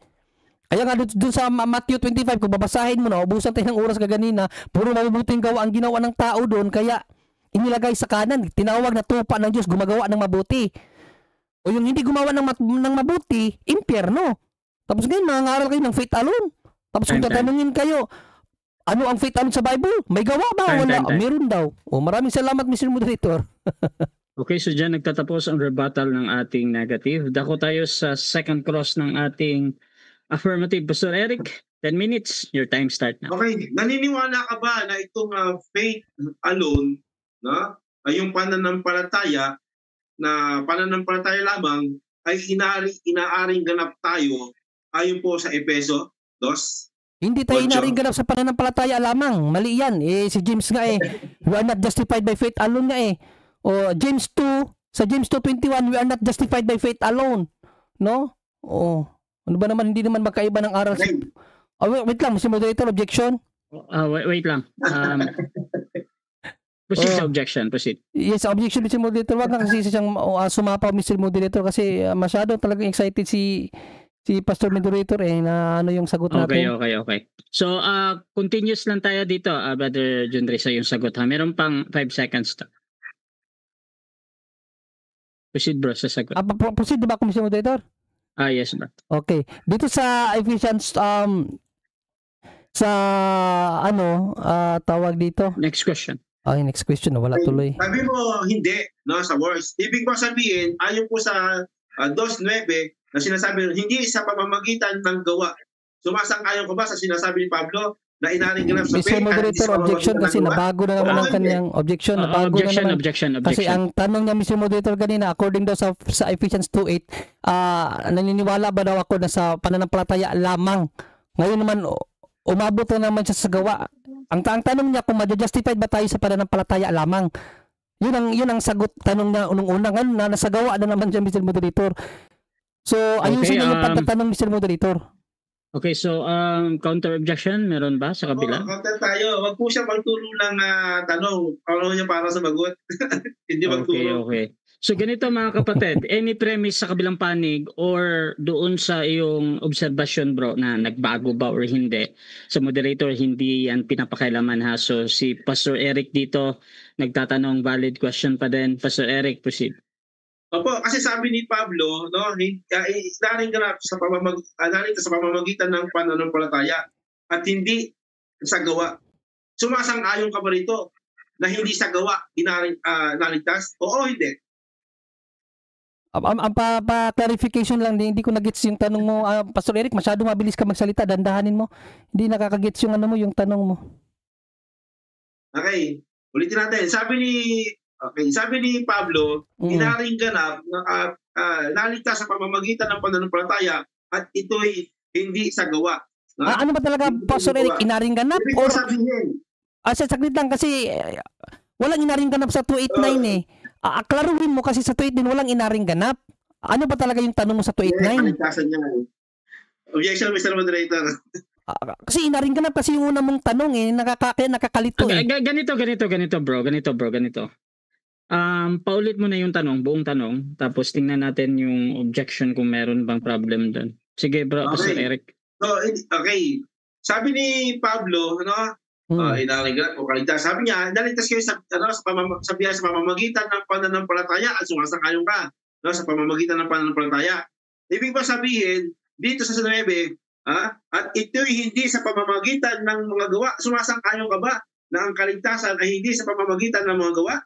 Kaya nga doon sa Matthew 25, kung babasahin mo na, ubusan tayo ng oras kaganina, puro mabubuting gawa ang ginawa ng tao doon, kaya inilagay sa kanan, tinawag na tupa ng Diyos, gumagawa ng mabuti. O yung hindi gumawa ng mabuti, impyerno. Tapos ngayon, mangangaral kayo ng faith alone. Tapos kung tatanungin kayo, ano ang faith alone sa Bible? May gawa ba? Wala. Meron daw. Maraming salamat, Mr. Moderator. Okay, so dyan nagtatapos ang rebuttal ng ating negative. Dako tayo sa second cross ng ating affirmative. Pastor Eric, 10 minutes. Your time start na. Okay, naniniwala ka ba na itong faith alone, yung pananampalataya lamang ay inaaring ganap tayo ayon po sa Efeso 2? Hindi tayo inaaring ganap sa pananampalataya lamang. Mali yan. Si James nga we are not justified by faith alone nga O James 2, sa James 2:21, we are not justified by faith alone. No? Ano ba naman, hindi naman magkaiba ng aral. Wait lang, Mr. Moderator, objection? Wait lang. Proceed sa objection, proceed. Yes, objection, Mr. Moderator. Wag na kasi siyang sumapaw, Mr. Moderator, kasi masyado talagang excited si Pastor Moderator na ano yung sagot natin. Okay. So, continuous lang tayo dito, Brother Jundre, sa yung sagot ha. Meron pang 5 seconds to. Proceed bro sa sagot. Proceed ba ako, Mr. Moderator? Yes bro. Okay. Dito sa Ephesians tawag dito. Next question. Next question. Wala tuloy. Sabi mo, hindi, sa words. Ibig ko sabihin, ayon po sa 2:9 na sinasabi, hindi sa pamamagitan ng gawa. Sumasang-ayon ko ba sa sinasabi ni Pablo na inaring ganap sa faith? Mr. Moderator, objection kasi nabago na naman ang kanyang objection. Objection. Kasi ang tanong niya, Mr. Moderator, kanina, according daw sa Ephesians 2:8, naniniwala ba daw ako na sa pananampalataya lamang? Ngayon naman, umabot na naman siya sa gawa. Ang tanong niya, kung ma-justified ba tayo sa pananampalataya lamang? Yun ang sagot tanong niya unang-una. Ngayon, nasa gawa na naman siya, Mr. Moderator. So, ayusin niya yung pagtatanong, Mr. Moderator. Okay, so counter objection meron ba sa kabila? Counter tayo. Wag po siya magturo ng tanong. Ano niya para sa magot? Hindi magturo. Okay. So ganito mga kapatid, any premise sa kabilang panig or doon sa iyong obserbasyon bro na nagbago ba or hindi, sa moderator hindi yan pinapakailaman ha. So si Pastor Eric dito nagtatanong, valid question pa din. Pastor Eric, proceed. Opo, kasi sabi ni Pablo, inaring ganap sa pamamagitan ng pananampalataya at hindi sa gawa. Sumasang-ayon ka ba rito na hindi sa gawa naligtas? Oo, hindi. Pa-clarification lang, hindi ko na-gets yung tanong mo, Pastor Eric, masyado mabilis ka magsalita, dandahanin mo. Hindi nakaka-gets yung yung tanong mo. Okay, ulitin natin. Sabi ni Pablo, inaring ganap na naligtas sa pamamagitan ng pananampalataya at ito'y hindi sa gawa. Ano ba talaga, Pastor Eric, inaring ganap? Ibig sabihin. Saglit lang kasi walang inaring ganap sa 289 Aklaruhin mo kasi sa 289 walang inaring ganap. Ano ba talaga yung tanong mo sa 289? Objection, Mr. Moderator. Kasi inaring ganap kasi yung una mong tanong nakakalito Ganito bro. Paulit mo na yung buong tanong, tapos tingnan natin yung objection kung meron bang problem doon. Sige bro, Pastor Eric. So, okay. Sabi ni Pablo, inaring ganap o kaligtas. Sabi niya, naligtas kayo sa pamamagitan ng pananampalataya at sumasang-ayon ka sa pamamagitan ng pananampalataya. Ibig ba sabihin, dito sa 9, at ito'y hindi sa pamamagitan ng mga gawa. Sumasang-ayon ka ba na ang kaligtasan ay hindi sa pamamagitan ng mga gawa?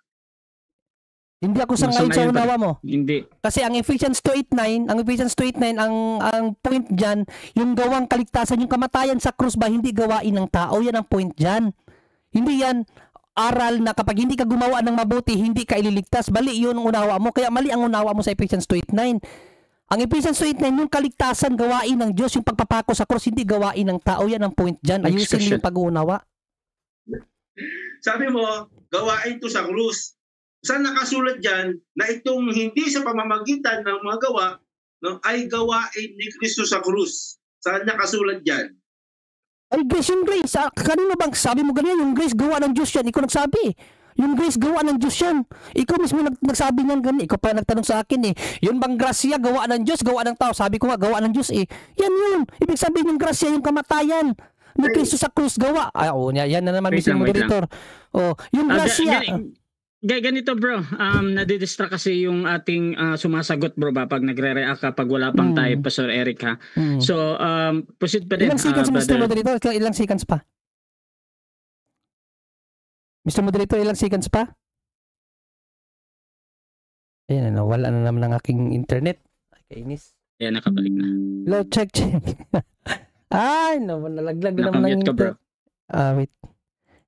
Hindi ako sangayon sa unawa mo. Hindi. Kasi ang Ephesians 2:8, ang point diyan, yung gawang kaligtasan, yung kamatayan sa krus ba hindi gawain ng tao, yan ang point diyan. Hindi yan aral na kapag hindi ka gumawa ng mabuti, hindi ka ililigtas. Bali yun ang unawa mo. Kaya mali ang unawa mo sa Ephesians 2:8. Ang Ephesians 2:8, yung kaligtasan gawain ng Diyos, yung pagpapako sa krus hindi gawain ng tao, yan ang point diyan. Ayusin yung pag-uunawa. Sabi mo, gawain to sa krus. Saan nakasulat dyan na itong hindi sa pamamagitan ng mga gawa, no, ay gawain ni Kristo sa krus? Saan nakasulat dyan? Ay, grace yung grace. Kanino bang sabi mo ganyan? Yung grace gawa ng Diyos yan. Ikaw nagsabi. Yung grace gawa ng Diyos yan. Ikaw mismo nagsabi niyan ganyan. Ikaw pa nagtanong sa akin eh. Yun bang grasya gawa ng Diyos, gawa ng tao? Sabi ko nga gawa ng Diyos eh. Yan yun. Ibig sabihin yung grasya, yung kamatayan ni Kristo sa krus gawa. Ay, yan na naman, Mr. Moderator. Oh, yung grasya. Ganito bro, nadidistract kasi yung ating sumasagot bro ba pag nagre-react ka pag wala pang tayo, Pastor Eric ha. So, proceed pa din. Ilang seconds, Mr. Moderator? Ilang seconds pa? Mr. Moderator, ilang seconds pa? Ayan, wala na naman ang aking internet. Ay, kainis. Ayan, nakabalik na. Hello, check. Ay, nalaglag na naman ang internet. Wait.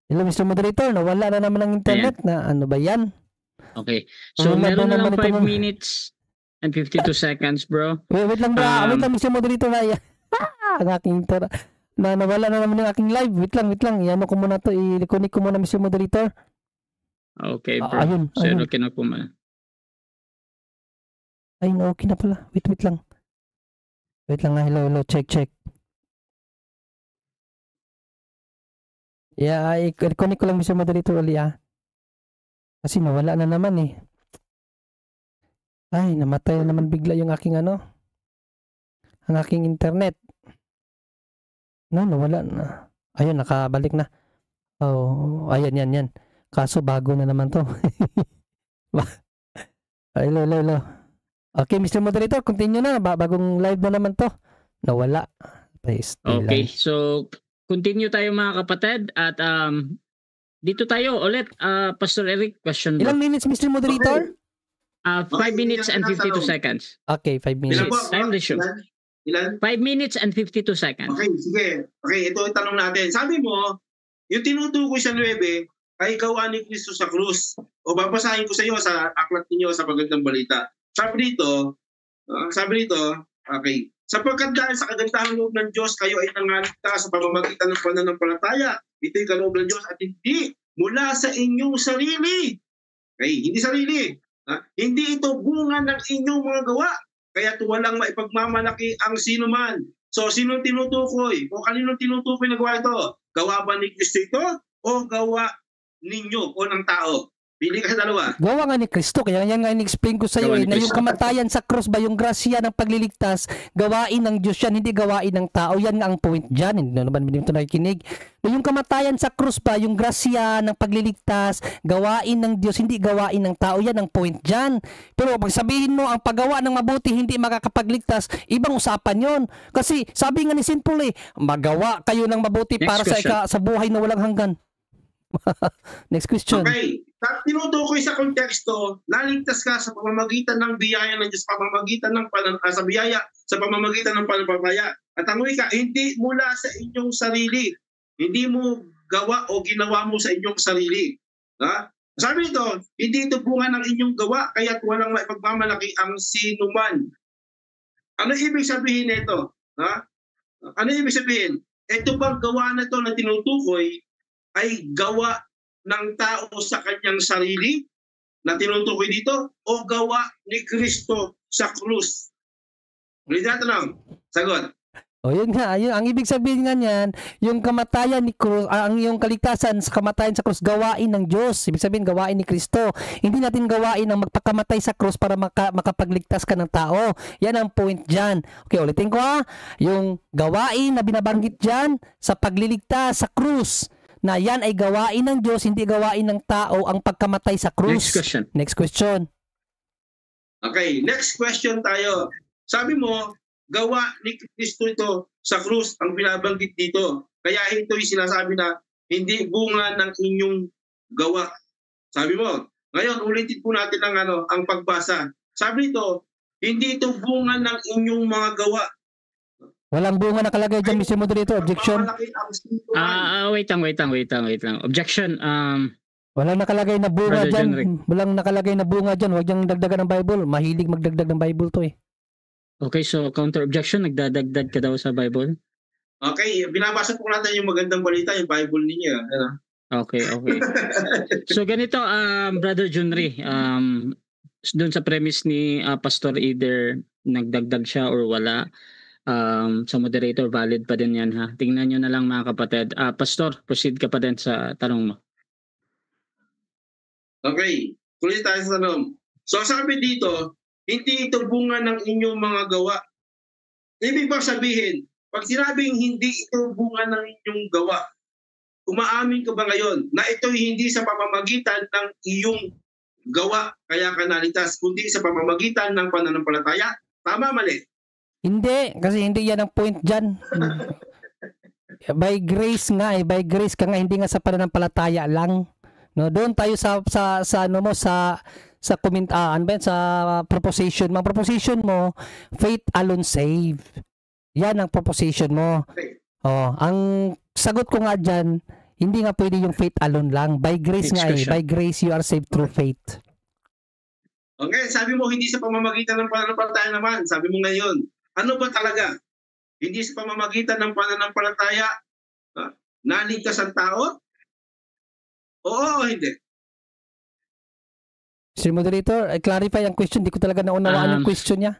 Hello, Mr. Moderator, nawala na naman ang internet. Na ano ba yan? Okay. So, meron na lang 5 minutes and 52 seconds, bro. Wait lang ba? Wait lang, Mr. Moderator. Ang aking internet. Nawala na naman yung aking live. Wait lang. Iano ko muna to. I-connect ko muna, Mr. Moderator. Okay, bro. Ayun. Okay na po muna. Ayun, okay na pala. Wait lang. Wait lang nga. Hello. Check. Yeah, i-connect ko lang, Mr. Moderator, uli kasi nawala na naman eh. Ay, namatay na naman bigla yung aking ang aking internet. Nawala na. Ayun, nakabalik na. Oh, ayan, yan. Kaso bago na naman to. Hello. Okay, Mr. Moderator, continue na. Bagong live na naman to. Nawala. Okay, so continue tayo mga kapatid at dito tayo ulit, Pastor Eric, question. Ilang minutes, Mr. Moderator? 5 minutes and 52 seconds. Okay, 5 minutes. Time the show. Ilan? 5 minutes and 52 seconds. Okay, sige. Okay, ito yung tanong natin. Sabi mo, yung tinutukoy sa 9 ay gawa ni Kristo sa krus. O babasahin ko sa iyo sa aklat ninyo sa Magandang Balita. Sabi dito, okay, sapagkat dahil sa kagandahang loob ng Diyos, kayo ay nangaligtas sa pamamagitan ng pananampalataya. Ito'y kaloob ng Diyos at hindi mula sa inyong sarili. Okay, hindi sarili. Hindi ito bunga ng inyong mga gawa. Kaya't walang maipagmamalaki ang sino man. So, sino tinutukoy? O kaninong tinutukoy na gawa ito? Gawa ba ni Kristo ito? O gawa ninyo o ng tao? Pili ka sa dalawa. Gawa nga ni Kristo. Kaya yan nga in-explain ko sa iyo na yung kamatayan sa cross ba, yung grasya ng pagliligtas, gawain ng Diyos yan, hindi gawain ng tao. Yan nga ang point dyan. Hindi naman ito nakikinig. Yung kamatayan sa cross ba, yung grasya ng pagliligtas, gawain ng Diyos, hindi gawain ng tao. Yan ang point dyan. Pero pag sabihin mo, ang paggawa ng mabuti hindi makakapagligtas, ibang usapan yon. Kasi sabi nga ni St. Paul magawa kayo ng mabuti para sa buhay na walang hanggan. Next question. Okay. Tinutukoy sa konteksto, naligtas ka sa pamamagitan ng biyaya ng Diyos, sa pamamagitan ng pananampalataya. At ang wika, hindi mula sa inyong sarili. Hindi mo gawa o ginawa mo sa inyong sarili. Sabi ito, hindi ito bunga ng inyong gawa, kaya't walang maipagmamalaki ang sino man. Ano ibig sabihin nito? Ano ibig sabihin? Ito bang gawa na ito na tinutukoy ay gawa ng tao sa kanyang sarili na tinutukoy dito o gawa ni Kristo sa krus? Ulit natin lang. Sagot. O yun nga, ang ibig sabihin nga niyan, yung kamatayan ni krus, ang yung kaligtasan sa kamatayan sa krus, gawain ng Diyos. Ibig sabihin, gawain ni Kristo. Hindi natin gawain ang magpakamatay sa krus para makapagligtas ka ng tao. Yan ang point dyan. Okay, ulitin ko yung gawain na binabanggit dyan sa pagliligtas sa krus, na yan ay gawain ng Diyos, hindi gawain ng tao ang pagkamatay sa krus. Next question. Okay, next question tayo. Sabi mo, gawa ni Kristo ito sa krus ang binabanggit dito. Kaya ito yung sinasabi na hindi bunga ng inyong gawa. Sabi mo, ngayon ulitin po natin ang pagbasa. Sabi ito, hindi ito bunga ng inyong mga gawa. Walang bunga nakalagay dyan, Mr. Moderator. Objection. Wait lang. Objection. Walang nakalagay na bunga dyan. Walang nakalagay na bunga dyan. Huwag niyang dagdagan ng Bible. Mahilig magdagdag ng Bible to eh. Okay, so counter objection, nagdadagdag ka daw sa Bible? Okay, binabasa po natin yung Magandang Balita, yung Bible ninyo. Okay. So ganito, Brother Junri, doon sa premise ni Pastor, either nagdagdag siya or wala, sa moderator valid pa din yan ha. Tingnan nyo na lang mga kapatid. Pastor, proceed ka pa din sa tanong mo. Okay, tuloy tayo sa tanong. So sabi dito, hindi ito bunga ng inyong mga gawa. Ibig ba sabihin, pag sinabing hindi ito bunga ng inyong gawa, umaamin ka ba ngayon na ito'y hindi sa pamamagitan ng iyong gawa kaya ka naligtas, kundi sa pamamagitan ng pananampalataya? Tama, mali? Hindi, kasi hindi yan ang point dyan. By grace nga by grace ka nga, hindi nga sa pananampalataya lang. No, doon tayo sa ano mo sa comment ano ba yan, sa proposition. Mga proposition mo, faith alone save. Yan ang proposition mo. Oh, ang sagot ko nga dyan, hindi nga pwede yung faith alone lang. By grace nga by grace you are saved through faith. Okay, sabi mo hindi sa pamamagitan ng pananampalataya naman. Sabi mo ngayon, ano ba talaga? Hindi sa pamamagitan ng pananampalataya naligtas ang tao? Oo o hindi? Sir Moderator, clarify ang question. Hindi ko talaga naunawaan yung question niya.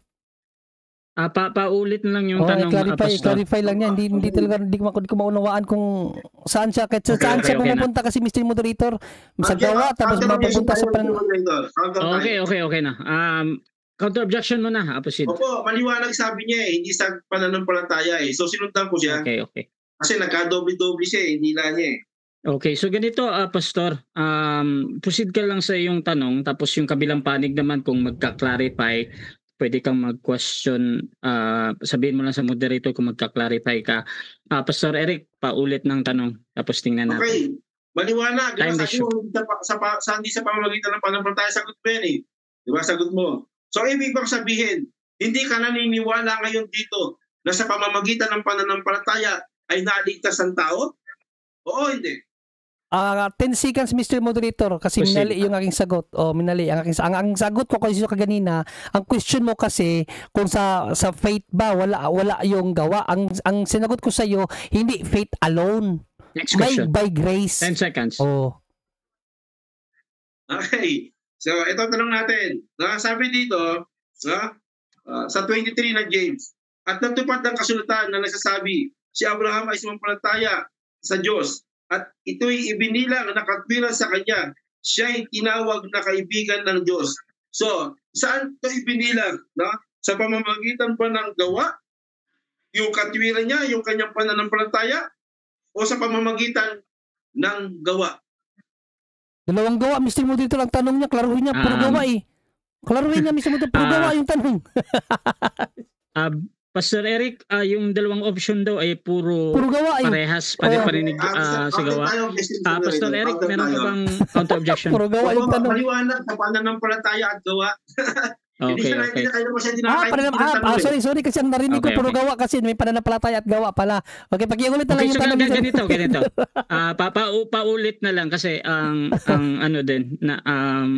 Paulit na lang yung tanong. Clarify lang niya. Hindi talaga, hindi ko maunawaan kung saan siya. Kahit saan siya pumunta kasi Mr. Moderator. Sa gawa, tapos mapupunta sa Okay na. Counter objection mo na, proceed. Opo, maliwanag sabi niya hindi sa pananampalataya So sinundan ko siya. Okay. Kasi nagka-doble-doble siya hindi lang niya Okay, so ganito Pastor, proceed ka lang sa iyong tanong, tapos yung kabilang panig naman kung magka-clarify, pwede kang mag-question, sabihin mo lang sa moderator kung magka-clarify ka. Pastor Eric, paulit ng tanong, tapos tingnan natin. Okay, maliwanag. Hindi sa pamamagitan ng pananampalataya, sagot mo yan Di ba, sagot mo. So, ibig bang sabihin, hindi ka naniniwala ngayon dito na sa pamamagitan ng pananampalataya ay naligtas ang tao? Oo, hindi. 10 seconds, Mr. Moderator, kasi minali yung aking sagot. Minali. Ang sagot ko kasi kanina, ang question mo kasi, kung sa faith ba, wala yung gawa. Ang sinagot ko sa iyo, hindi faith alone. Next question. By grace. 10 seconds. Okay. So, ito tanong natin. Sabi dito, sa 23 na James, at natupad ng kasulatan na nagsasabi, si Abraham ay sumampalataya sa Diyos at ito'y ibinilang na katwiran sa kanya. Siya'y tinawag na kaibigan ng Diyos. So, saan ito ibinilang? Sa pamamagitan ba ng gawa? Yung katwiran niya, yung kanyang pananampalataya? O sa pamamagitan ng gawa? Dalawang gawa, Mr. Moderator, ang tanong niya, klaruhin niya, puro gawa Klaruhin niya, Mr. Moderator, puro gawa yung tanong. Pastor Eric, yung dalawang option daw ay puro gawa parehas, parinig sa gawa. Pastor Eric, meron ka bang counter objection? Puro gawa yung tanong. Maliwanag sa pananampalataya at gawa. Okay. Sorry kasi ang narinig ko puro gawa kasi may pananampalataya at gawa pala. Okay, pakiulit na lang yung tanong. Ganito. Paulit na lang kasi ang ano din na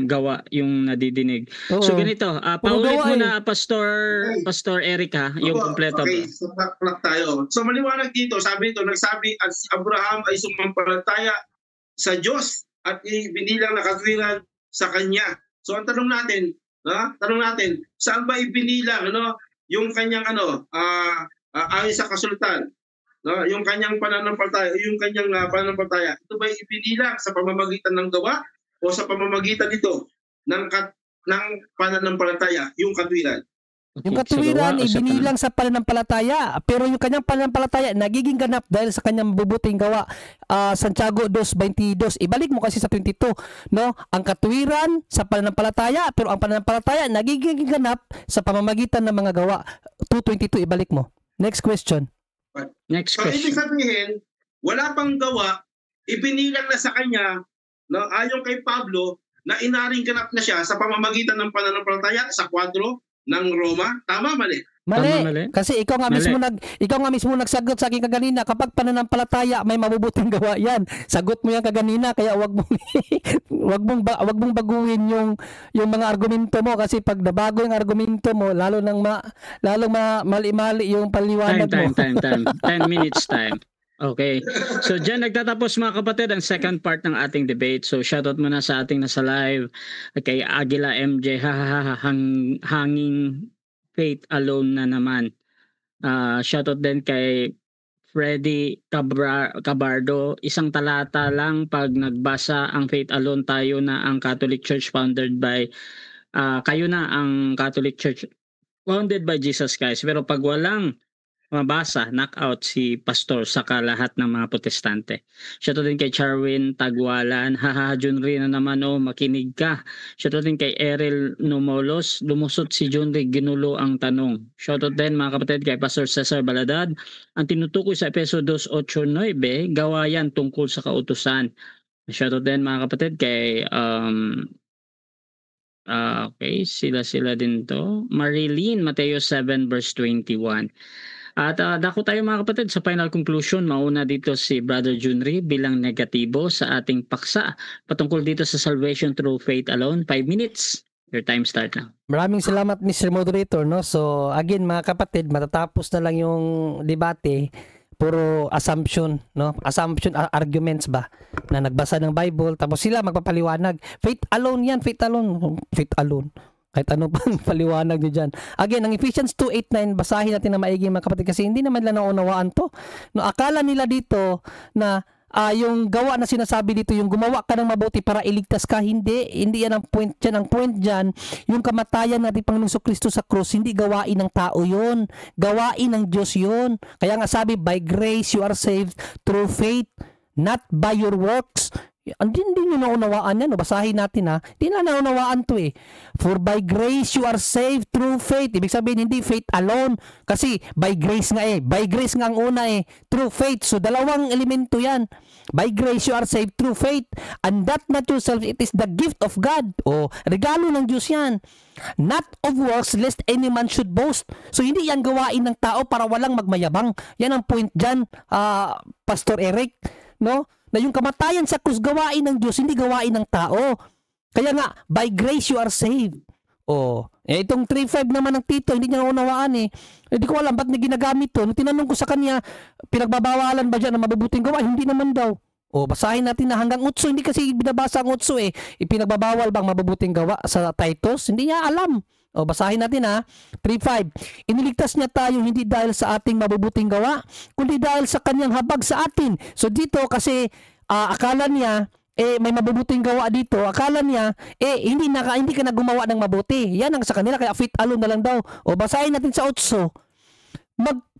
gawa yung nadidinig. So ganito, paulit mo na Pastor Eric yung kompleto. Okay, so tayo. So maliwanag dito, sabi ito, nagsabi at si Abraham ay sumampalataya sa Diyos at ibinilang na katwiran sa kanya. So ang tanong natin, saan ba ibinilang yung kanyang ayon sa kasulatan, yung kanyang pananampalataya, ito ba ibinilang sa pamamagitan ng gawa o sa pamamagitan dito ng pananampalataya, yung katwiran? Yung katwiran ibinilang sa pananampalataya, pero yung kanyang pananampalataya nagiging ganap dahil sa kanyang mabubuting gawa. Santiago 2:22. Ibalik mo kasi sa 22, no? Ang katwiran sa pananampalataya, pero ang pananampalataya nagiging ganap sa pamamagitan ng mga gawa. 2:22, ibalik mo. Next question. So ibig sabihin, wala pang gawa, ibinilang na sa kanya, ayon kay Pablo, na inaring ganap na siya sa pamamagitan ng pananampalataya sa 4 ng Roma. Tama, mali? Mali. Kasi ikaw nga mismo nagsagot sa akin kaganina, kapag pananampalataya may mabubuting gawa yan. Sagot mo yan kaganina, kaya wag mong baguhin yung mga argumento mo, kasi pag nabago yung argumento mo, lalong mali-mali yung paliwanag mo. Time. 10 minutes time. Okay. So dyan nagtatapos mga kapatid ang second part ng ating debate. So shoutout muna sa ating nasa live kay Agila MJ, hanging faith alone na naman. Shoutout din kay Freddy Cabardo, isang talata lang pag nagbasa ang faith alone tayo na ang Catholic Church founded by kayo na ang Catholic Church founded by Jesus Christ. Pero pag walang mabasa, knockout si pastor saka lahat ng mga protestante. Shoutout din kay Charwin Tagwalan, Junri na naman makinig ka. Shoutout din kay Eril Numolos, lumusot si Junri, ginulo ang tanong. Shoutout din mga kapatid kay Pastor Cesar Baladad, ang tinutukoy sa Efeso 2:8-9, gawa yan tungkol sa kautusan. Shoutout din mga kapatid kay okay, sila din to. Marilyn, Mateo 7:21. At dako tayo mga kapatid sa final conclusion. Mauna dito si Brother Junri bilang negatibo sa ating paksa patungkol dito sa salvation through faith alone. 5 minutes. Your time start now. Maraming salamat Mr. Moderator, no? So again mga kapatid, matatapos na lang yung debate. Puro assumption, no? Assumption arguments ba na nagbasa ng Bible tapos sila magpapaliwanag. Faith alone yan, faith alone. Faith alone. Kahit ano pang paliwanag nyo dyan. Again, ang Ephesians 2:8-9, basahin natin na maigi mga kapatid kasi hindi naman lang naunawaan to. No, akala nila dito na yung gawa na sinasabi dito, yung gumawa ka ng mabuti para iligtas ka, hindi yan ang point dyan. Ang point dyan, yung kamatayan natin Panginoong Jesucristo sa krus, hindi gawain ng tao yun. Gawain ng Diyos yun. Kaya nga sabi, by grace you are saved through faith, not by your works. Hindi nyo naunawaan yan. Basahin natin ha. Hindi na naunawaan to eh. For by grace you are saved through faith. Ibig sabihin hindi faith alone. Kasi by grace nga eh. By grace nga ang una eh. Through faith. So dalawang elemento yan. By grace you are saved through faith. And that not yourself. It is the gift of God. O regalo ng Diyos yan. Not of works lest any man should boast. So hindi yan gawain ng tao para walang magmayabang. Yan ang point dyan, Pastor Eric. No? Na yung kamatayan sa krus gawain ng Diyos, hindi gawain ng tao. Kaya nga, by grace you are saved. Itong 3:5 naman ng Tito, hindi niya naunawaan eh. Hindi ko alam ba't niya ginagamit to. Nung tinanong ko sa kanya, pinagbabawalan ba dyan ng mabubuting gawa? Hindi naman daw. Basahin natin na hanggang 8, hindi kasi binabasa ang 8 eh. Ipinagbabawal bang mabubuting gawa sa Titus? Hindi niya alam. Basahin natin ha. 3:5. Iniligtas niya tayo hindi dahil sa ating mabubuting gawa, kundi dahil sa kanyang habag sa atin. So dito kasi akala niya may mabubuting gawa dito. Akala niya hindi ka na gumawa ng mabuti. Yan ang sa kanila kaya faith alone na lang daw. Basahin natin sa 8.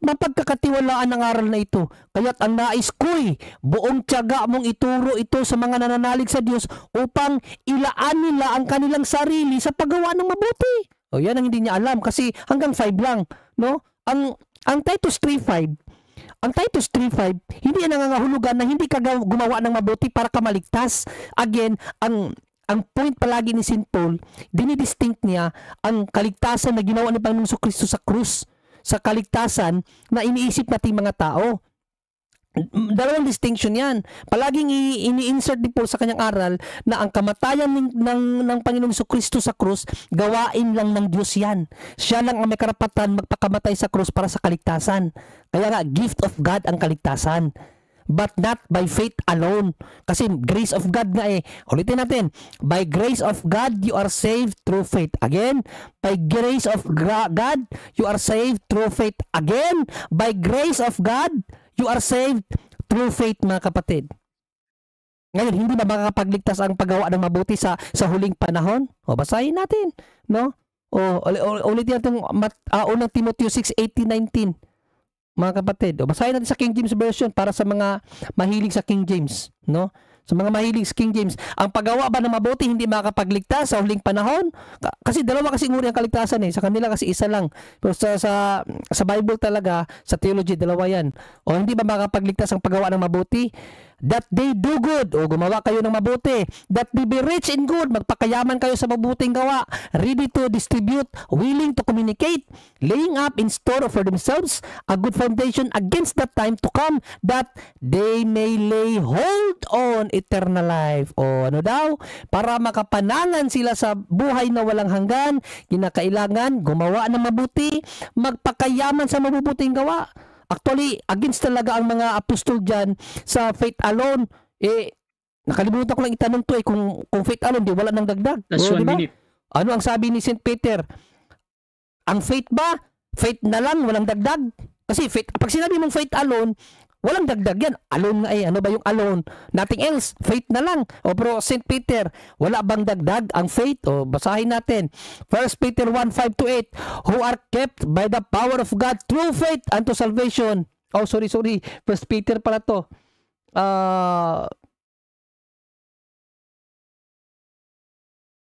Mapagkakatiwalaan ang aral na ito. Kaya't ang nais ko'y buong tiyaga mong ituro ito sa mga nananalig sa Diyos upang ilaan nila ang kanilang sarili sa paggawa ng mabuti. Yan ang hindi niya alam kasi hanggang 5 lang, no? Ang Titus 3:5, hindi yan nangangahulugan na hindi ka gumawa ng mabuti para ka maligtas. Again, ang point palagi ni St. Paul, dinidistinct niya ang kaligtasan na ginawa ni Panginoong Jesucristo sa krus sa kaligtasan na iniisip nating mga tao. Dalawang distinction yan. Palaging ini-insert ni Paul sa kanyang aral na ang kamatayan ng Panginoong Jesucristo sa krus, gawain lang ng Diyos yan. Siya lang ang may karapatan magpakamatay sa krus para sa kaligtasan. Kaya nga, gift of God ang kaligtasan. But not by faith alone. Kasi grace of God nga eh. Ulitin natin. By grace of God, you are saved through faith. Again, by grace of God, you are saved through faith. Again, by grace of God, you are saved through faith mga kapatid. Ngayon, hindi ba makakapagligtas ang paggawa ng mabuti sa huling panahon? Basahin natin. No? Ulitin natin unang Timoteo 6:18-19. Mga kapatid, basahin natin sa King James Version para sa mga mahilig sa King James, no? Sa mga mahilig sa King James, ang paggawa ba ng mabuti hindi makakapagligtas sa huling panahon? Kasi dalawa kasi uri ang kaligtasan eh. Sa kanila kasi isa lang. Pero sa Bible talaga, sa theology, dalawa yan. Hindi ba makakapagligtas ang paggawa ng mabuti? That they do good. Gumawa kayo ng mabuti. That they be rich in good. Magpakayaman kayo sa mabuting gawa. Ready to distribute. Willing to communicate. Laying up in store for themselves a good foundation against the time to come, that they may lay hold on eternal life. Ano daw? Para makapanangan sila sa buhay na walang hanggan, kinakailangan gumawa ng mabuti, magpakayaman sa mabubuting gawa. Actually, against talaga ang mga apostol dyan sa faith alone. Nakalimutan ko lang itanong to kung faith alone, di wala nang dagdag. That's 1 diba? minute. Ano ang sabi ni St. Peter? Ang faith ba? Faith na lang, walang dagdag. Kasi faith, pag sinabi mong faith alone, walang dagdag yan. Alone nga ano ba yung alone? Nothing else. Faith na lang. O bro, St. Peter, wala bang dagdag ang faith? O basahin natin. 1 Peter 1:5-8, who are kept by the power of God through faith unto salvation. Oh, sorry. 1 Peter pala to.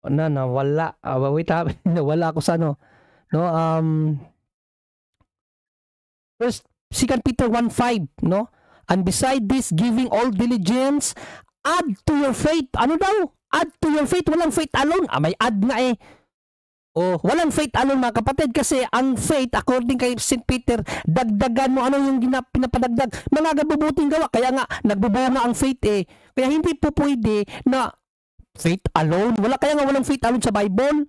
Wala. Wait, wala ako sa ano. No, First, 2 Peter 1:5, no? And beside this, giving all diligence, add to your faith. Ano daw? Add to your faith. Walang faith alone. May add nga eh. Walang faith alone mga kapatid, kasi ang faith, according kay St. Peter, dagdagan mo. Ano yung pinapadagdag? Mga gabubuting gawa. Kaya nga, nagbubunga ang faith eh. Kaya hindi po pwede na faith alone. Kaya nga walang faith alone sa Bible.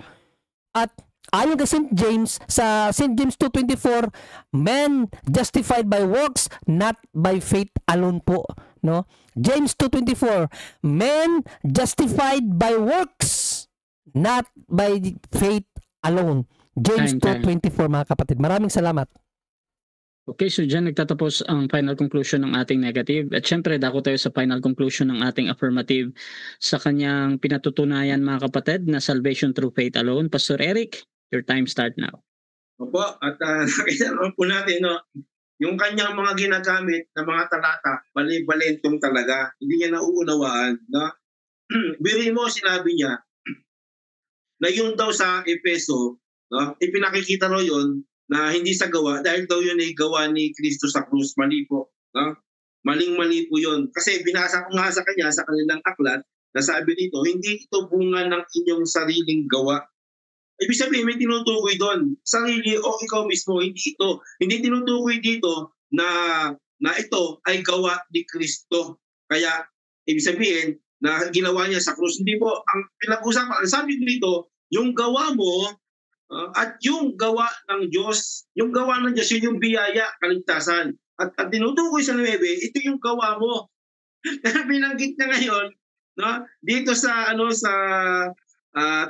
At ayon kay St. James, sa St. James 2:24, men justified by works, not by faith alone po. No? James 2:24, men justified by works, not by faith alone. James 2:24 mga kapatid. Maraming salamat. Okay, so dyan nagtatapos ang final conclusion ng ating negative. At syempre, dako tayo sa final conclusion ng ating affirmative sa kanyang pinatutunayan mga kapatid na salvation through faith alone. Pastor Eric, your time start now. Opo, at nakita naman po natin, no, yung kanyang mga ginagamit na mga talata, bali-balentong talaga. Hindi niya nauunawaan. No? Biri mo, sinabi niya, na yung daw sa Efeso, no, ipinakikita ro yun, na hindi sa gawa, dahil daw yun ay gawa ni Kristo sa krus. Mali po. No? Maling-mali po yun. Kasi binasa ko nga sa kanya, sa kanilang aklat, na sabi dito, hindi ito bunga ng inyong sariling gawa. Ibig sabihin, may tinutukoy doon. Sarili o ikaw mismo, hindi ito. Hindi tinutukoy dito na ito ay gawa ni Kristo. Kaya, ibig sabihin, na ginawa niya sa krus. Hindi po, ang pinag-usapan, sabi dito, yung gawa mo, at yung gawa ng Diyos, yun yung biyaya, kaligtasan. At tinutukoy sa 9, ito yung gawa mo. Binanggit niya ngayon, no, dito sa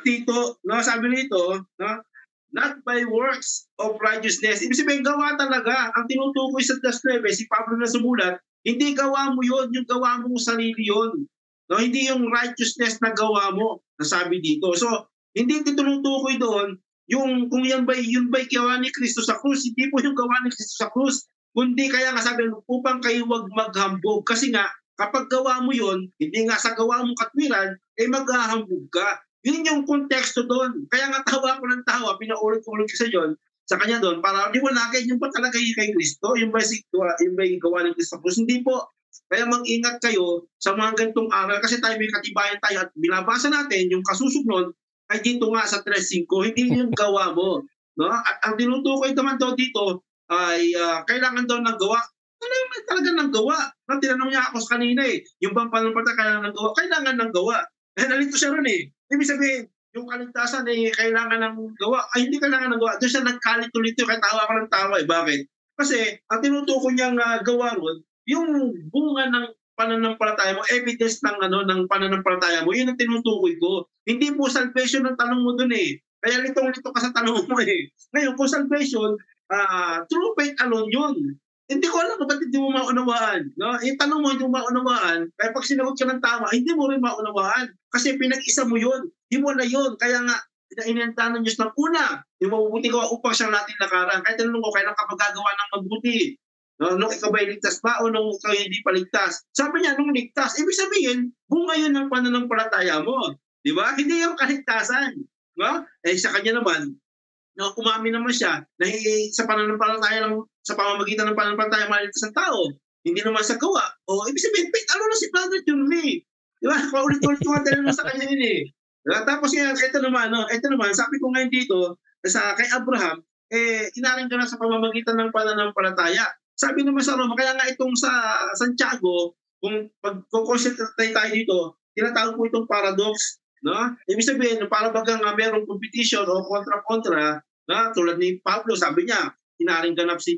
Tito, no, sabi nito, no, not by works of righteousness. Ibig sabihin, gawa talaga. Ang tinutukoy sa 9, si Pablo na sumulat, hindi gawa mo yun, yung gawa mong sarili yun. No, hindi yung righteousness na gawa mo, nasabi dito. So, hindi tinutukoy doon yung kung yun ba'y gawa ni Kristo sa krus. Hindi po yung gawa ni Kristo sa krus, kundi kaya nga sabi upang kayo wag maghambog. Kasi nga, kapag gawa mo yun, hindi nga sa gawa mong katwiran, maghahambog ka. Yun yung konteksto doon. Kaya nga tawa ko ng tawa, pinaulit-ulit ko sa kanya doon, para liwanagin yung ba talaga yung kay Kristo, yung ba'y gawa ng Kristo sa krus. Hindi po. Kaya mag-ingat kayo sa mga ganitong aral, kasi tayo may katibayan tayo at binabasa natin yung kasusunod ay dito nga sa 3:5, hindi yung gawa mo. No? At ang tinutukoy naman daw dito ay kailangan daw ng gawa. Kailangan talaga ng gawa. No? Tinanong niya ako sa kanina yung bang pananampalataya kailangan ng gawa? Kailangan ng gawa. Nalito siya ron Ibig sabihin, yung kaligtasan kailangan ng gawa. Ay, hindi kailangan ng gawa. Doon siya nagkalito-lito, kaya tawa ko ng tawa. Bakit? Kasi ang tinutukoy niyang gawa ron, yung bunga ng pananampalataya mo, evidence ng pananampalataya mo, yun ang tinutukoy ko. Hindi po salvation ang tanong mo dun Kaya litong-lito ka sa tanong mo Ngayon, kung salvation, true faith alone yun. Hindi ko alam kung ba't hindi mo maunawaan. No? Yung tanong mo, hindi mo maunawaan, kaya pag sinagot ka ng tama, hindi mo rin maunawaan. Kasi pinag-isa mo yun. Hindi mo na yun. Kaya nga, inantanan ng Diyos ng una, yung mabubuti gawa upang siyang natin lakaran. Kaya tinanong ko, kailan ka magagawa ng mabuti? No, nung ikaw ba'y ligtas ba o nung ikaw hindi pa ligtas? Sabi niya, nung ligtas. Ibig sabihin, bunga yun ng pananampalataya mo. Di ba? Hindi yung kaligtasan. No? Sa kanya naman, no, umamin naman siya na sa pananampalataya sa pamamagitan ng pananampalataya maligtas ang tao. Hindi naman sa gawa. O, ibig sabihin, ano na si Brother Junley? Di ba? Paulit-ulit ko nga tinanong sa kanya yun Diba? Tapos ito naman, sabi ko ngayon dito, kay Abraham, inaring ka na sa pamamagitan ng pananampalataya. Sabi naman sa Roma, kaya nga itong sa Santiago, kung pag-concentrate tayo dito, tinatawag po itong paradox. No? Ibig sabihin, para bagang merong competition o kontra-kontra, tulad ni Pablo, sabi niya, inaring ganap si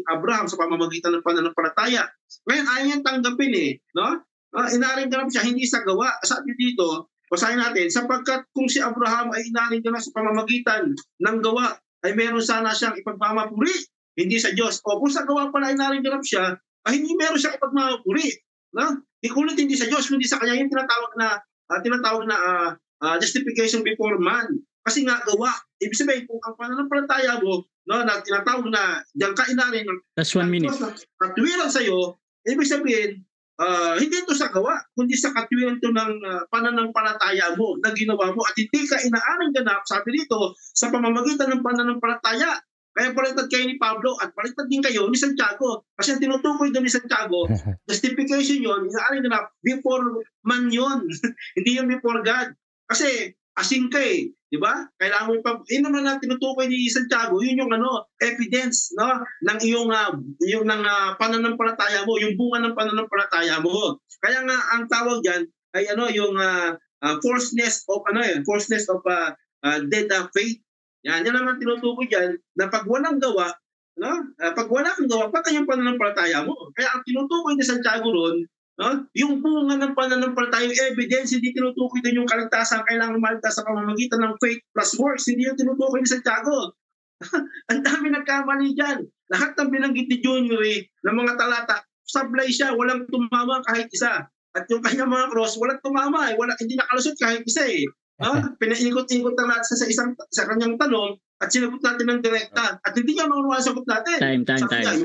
Abraham sa pamamagitan ng pananampalataya. Ngayon, ayaw niyang tanggapin no? Inaring ganap siya, hindi sa gawa. Sabi dito, basahin natin, sapagkat kung si Abraham ay inaring ganap sa pamamagitan ng gawa, ay meron sana siyang ipagmamapuri, hindi sa Diyos. O kung sa gawa pala inaring ganap siya, ay hindi meron siyang ipagmamapuri. No? Ikulit hindi sa Diyos, hindi sa kanya yung tinatawag na justification before man. Kasi nga gawa, ibig sabihin kung ang pananampalataya mo, no, na tinatawag na diyan ka inarin ng That's 1 minute. katwiran sa iyo, ibig sabihin hindi ito sa gawa, kundi sa katwiran ito ng pananampalataya mo na ginawa mo at hindi ka inaaring ganap, sabi dito, sa pamamagitan ng pananampalataya. Kaya palitan kayo ni Pablo at palitan din kayo ni Santiago. Kasi ang tinutukoy doon ni Santiago, justification yun, inaaring ganap before man yun. Hindi yung before God. Kasi asing ka di ba? Kailangan mo pa, yun naman na tinutukoy ni Santiago, yun yung evidence, no, ng iyong pananampalataya mo, yung bunga ng pananampalataya mo. Kaya nga ang tawag diyan ay yung falseness of dead faith. Yan naman tinutukoy diyan na pag walang gawa, no? Pag wala kang gawa, patay yung pananampalataya mo. Kaya ang tinutukoy ni Santiago ron, no? Yung bunga ng pananampalataya, yung evidence, hindi tinutukoy din yung kaligtasan, kailangan maligtas sa pamamagitan ng faith plus works, hindi yung tinutukoy ni Santiago. Ang dami nagkamali dyan. Lahat ng binanggit ni Junior ng mga talata, sablay siya, walang tumama kahit isa. At yung kanyang mga cross, walang tumama, hindi nakalusot kahit isa Pinaikot-ikot na natin sa kanyang tanong at sinagot natin ng direkta. At hindi niya maunawaan sagot natin. Time.